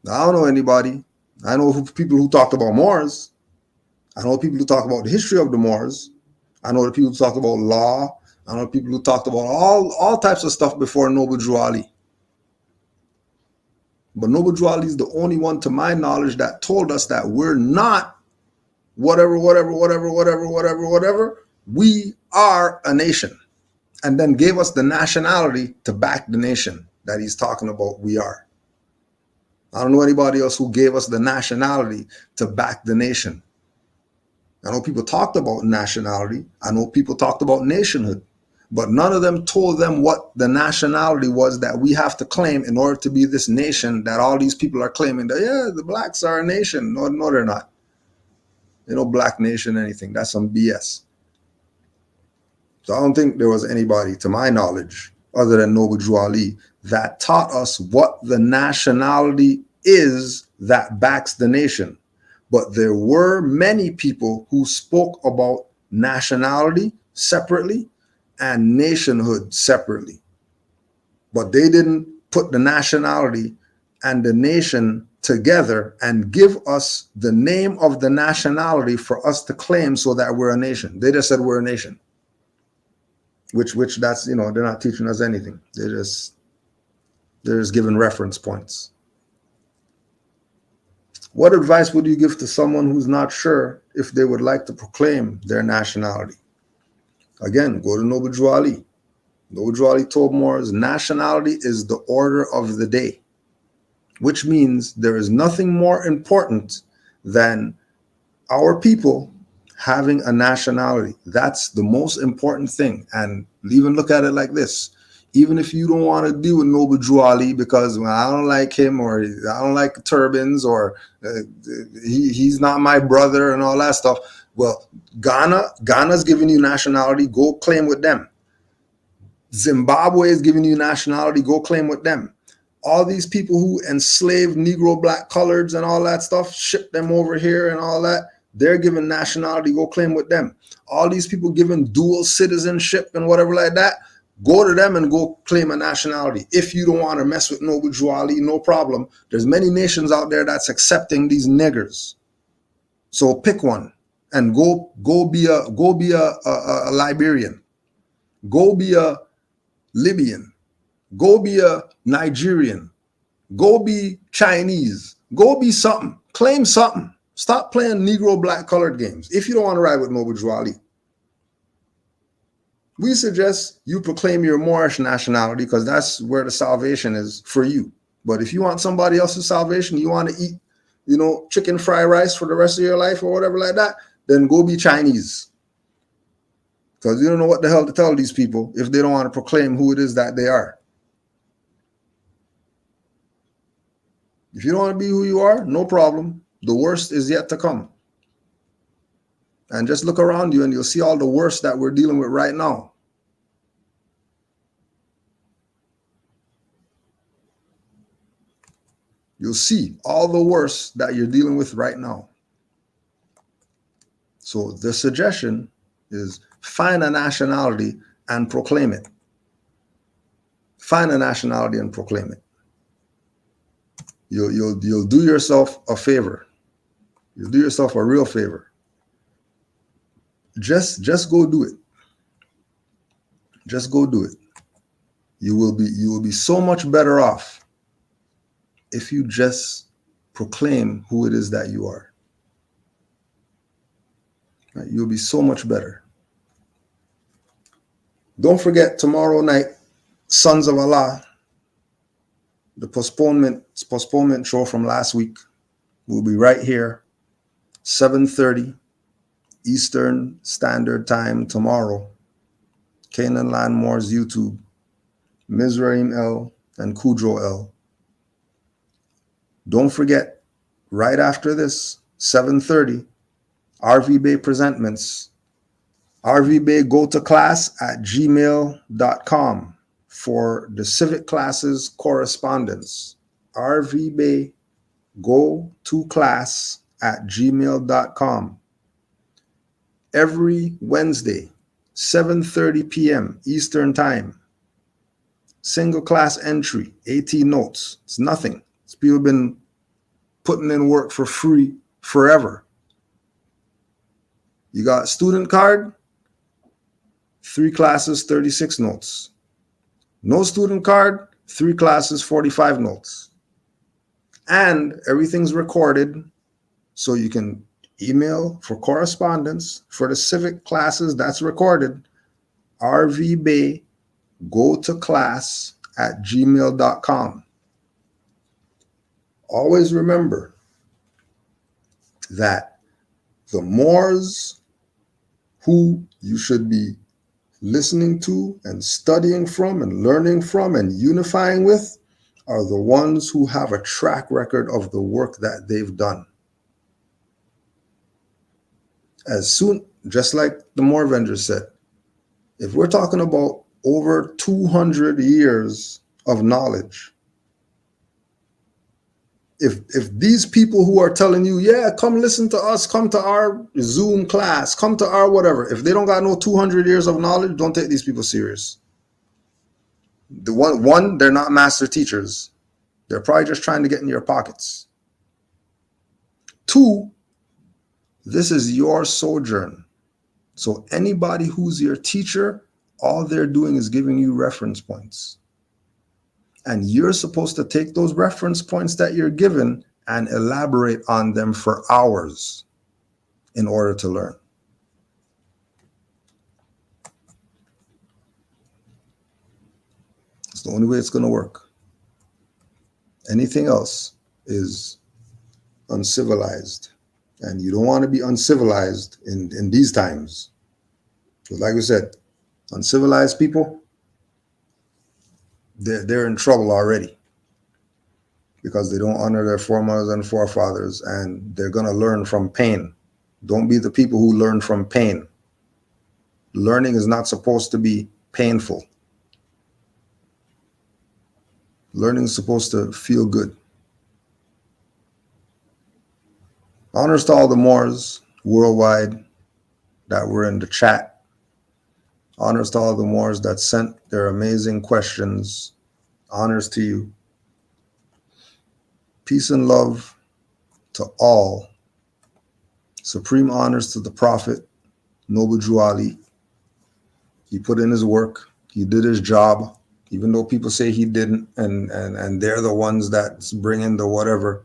[SPEAKER 9] I don't know anybody. I know people who talked about Moors. I know people who talk about the history of the Moors. I know the people who talked about law. I know people who talked about all types of stuff before Noble Drew Ali. But Noble Drew Ali is the only one, to my knowledge, that told us that we're not whatever. We are a nation. And then gave us the nationality to back the nation that he's talking about we are. I don't know anybody else who gave us the nationality to back the nation. I know people talked about nationality. I know people talked about nationhood. But none of them told them what the nationality was that we have to claim in order to be this nation that all these people are claiming that, yeah, the blacks are a nation. No, they're not. They no black nation, anything. That's some BS. So I don't think there was anybody, to my knowledge, other than Noble Drew Ali, that taught us what the nationality is that backs the nation. But there were many people who spoke about nationality separately and nationhood separately. But they didn't put the nationality and the nation together and give us the name of the nationality for us to claim so that we're a nation. They just said we're a nation. Which that's, you know, they're not teaching us anything. They're just giving reference points. What advice would you give to someone who's not sure if they would like to proclaim their nationality? Again, go to Noble Drew Ali. Noble Drew Ali told Moors, nationality is the order of the day, which means there is nothing more important than our people having a nationality. That's the most important thing. And even look at it like this. Even if you don't want to deal with Noble Drew Ali because I don't like him or I don't like turbans or he's not my brother and all that stuff. Well, Ghana's giving you nationality. Go claim with them. Zimbabwe is giving you nationality. Go claim with them. All these people who enslaved Negro black coloreds and all that stuff, ship them over here and all that. They're given nationality, go claim with them. All these people given dual citizenship and whatever like that, go to them and go claim a nationality. If you don't want to mess with Noble Drew Ali, no problem. There's many nations out there that's accepting these niggers. So pick one and go be a Liberian. Go be a Libyan. Go be a Nigerian. Go be Chinese. Go be something. Claim something. Stop playing Negro black colored games. If you don't want to ride with Noble Drew Ali, we suggest you proclaim your Moorish nationality because that's where the salvation is for you. But if you want somebody else's salvation, you want to eat, chicken fried rice for the rest of your life or whatever like that, then go be Chinese. Because you don't know what the hell to tell these people if they don't want to proclaim who it is that they are. If you don't want to be who you are, no problem. The worst is yet to come. And just look around you and you'll see all the worst that we're dealing with right now. You'll see all the worst that you're dealing with right now. So the suggestion is find a nationality and proclaim it. Find a nationality and proclaim it. You'll do yourself a favor. You'll do yourself a real favor. Just go do it. Just go do it. You will be so much better off if you just proclaim who it is that you are. Right? You'll be so much better. Don't forget tomorrow night, Sons of Allah, the postponement show from last week will be right here, 7:30 Eastern Standard Time tomorrow. Canaanland Moor's YouTube, Mizraim L and Kudro L. Don't forget, right after this, 7:30, RV Bay Presentments. RV Bay go to class at gmail.com for the civic classes correspondence. RV Bay go to class at gmail.com. Every Wednesday, 7:30 p.m. Eastern Time. Single class entry, 18 notes. It's nothing. It's people been putting in work for free forever. You got student card, 3 classes, 36 notes. No student card, 3 classes, 45 notes. And everything's recorded, so you can email for correspondence for the civic classes that's recorded. RVBay go to class at gmail.com. Always remember that the Moors who you should be listening to and studying from and learning from and unifying with are the ones who have a track record of the work that they've done. As soon, just like the Moor Avengers said, if we're talking about over 200 years of knowledge, if these people who are telling you, yeah, come listen to us, come to our Zoom class, come to our whatever, if they don't got no 200 years of knowledge, don't take these people serious. The one, they're not master teachers. They're probably just trying to get in your pockets. 2, this is your sojourn. So anybody who's your teacher, all they're doing is giving you reference points. And you're supposed to take those reference points that you're given and elaborate on them for hours in order to learn. It's the only way it's going to work. Anything else is uncivilized. And you don't want to be uncivilized in these times. Because like we said, uncivilized people, they're in trouble already because they don't honor their foremothers and forefathers, and they're going to learn from pain. Don't be the people who learn from pain. Learning is not supposed to be painful. Learning is supposed to feel good. Honors to all the Moors worldwide that were in the chat. Honors to all the Moors that sent their amazing questions. Honors to you. Peace and love to all. Supreme honors to the Prophet, Noble Drew Ali. He put in his work. He did his job, even though people say he didn't, and they're the ones that's bringing the whatever.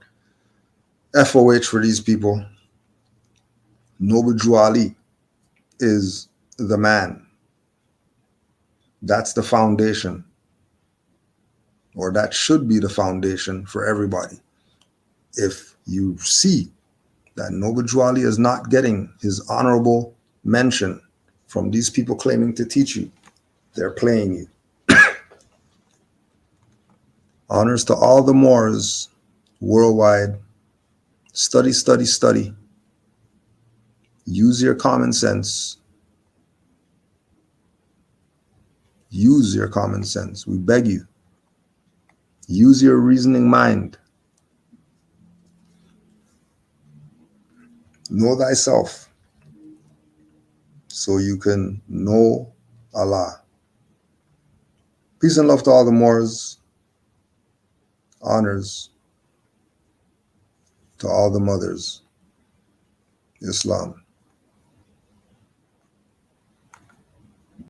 [SPEAKER 9] FOH for these people. Noble Drew Ali is the man. That's the foundation, or that should be the foundation for everybody. If you see that Noble Drew Ali is not getting his honorable mention from these people claiming to teach you, they're playing you. Honors to all the Moors worldwide. Study, study, study. Use your common sense. Use your common sense. We beg you. Use your reasoning mind. Know thyself so you can know Allah. Peace and love to all the Moors. Honors to all the mothers. Islam.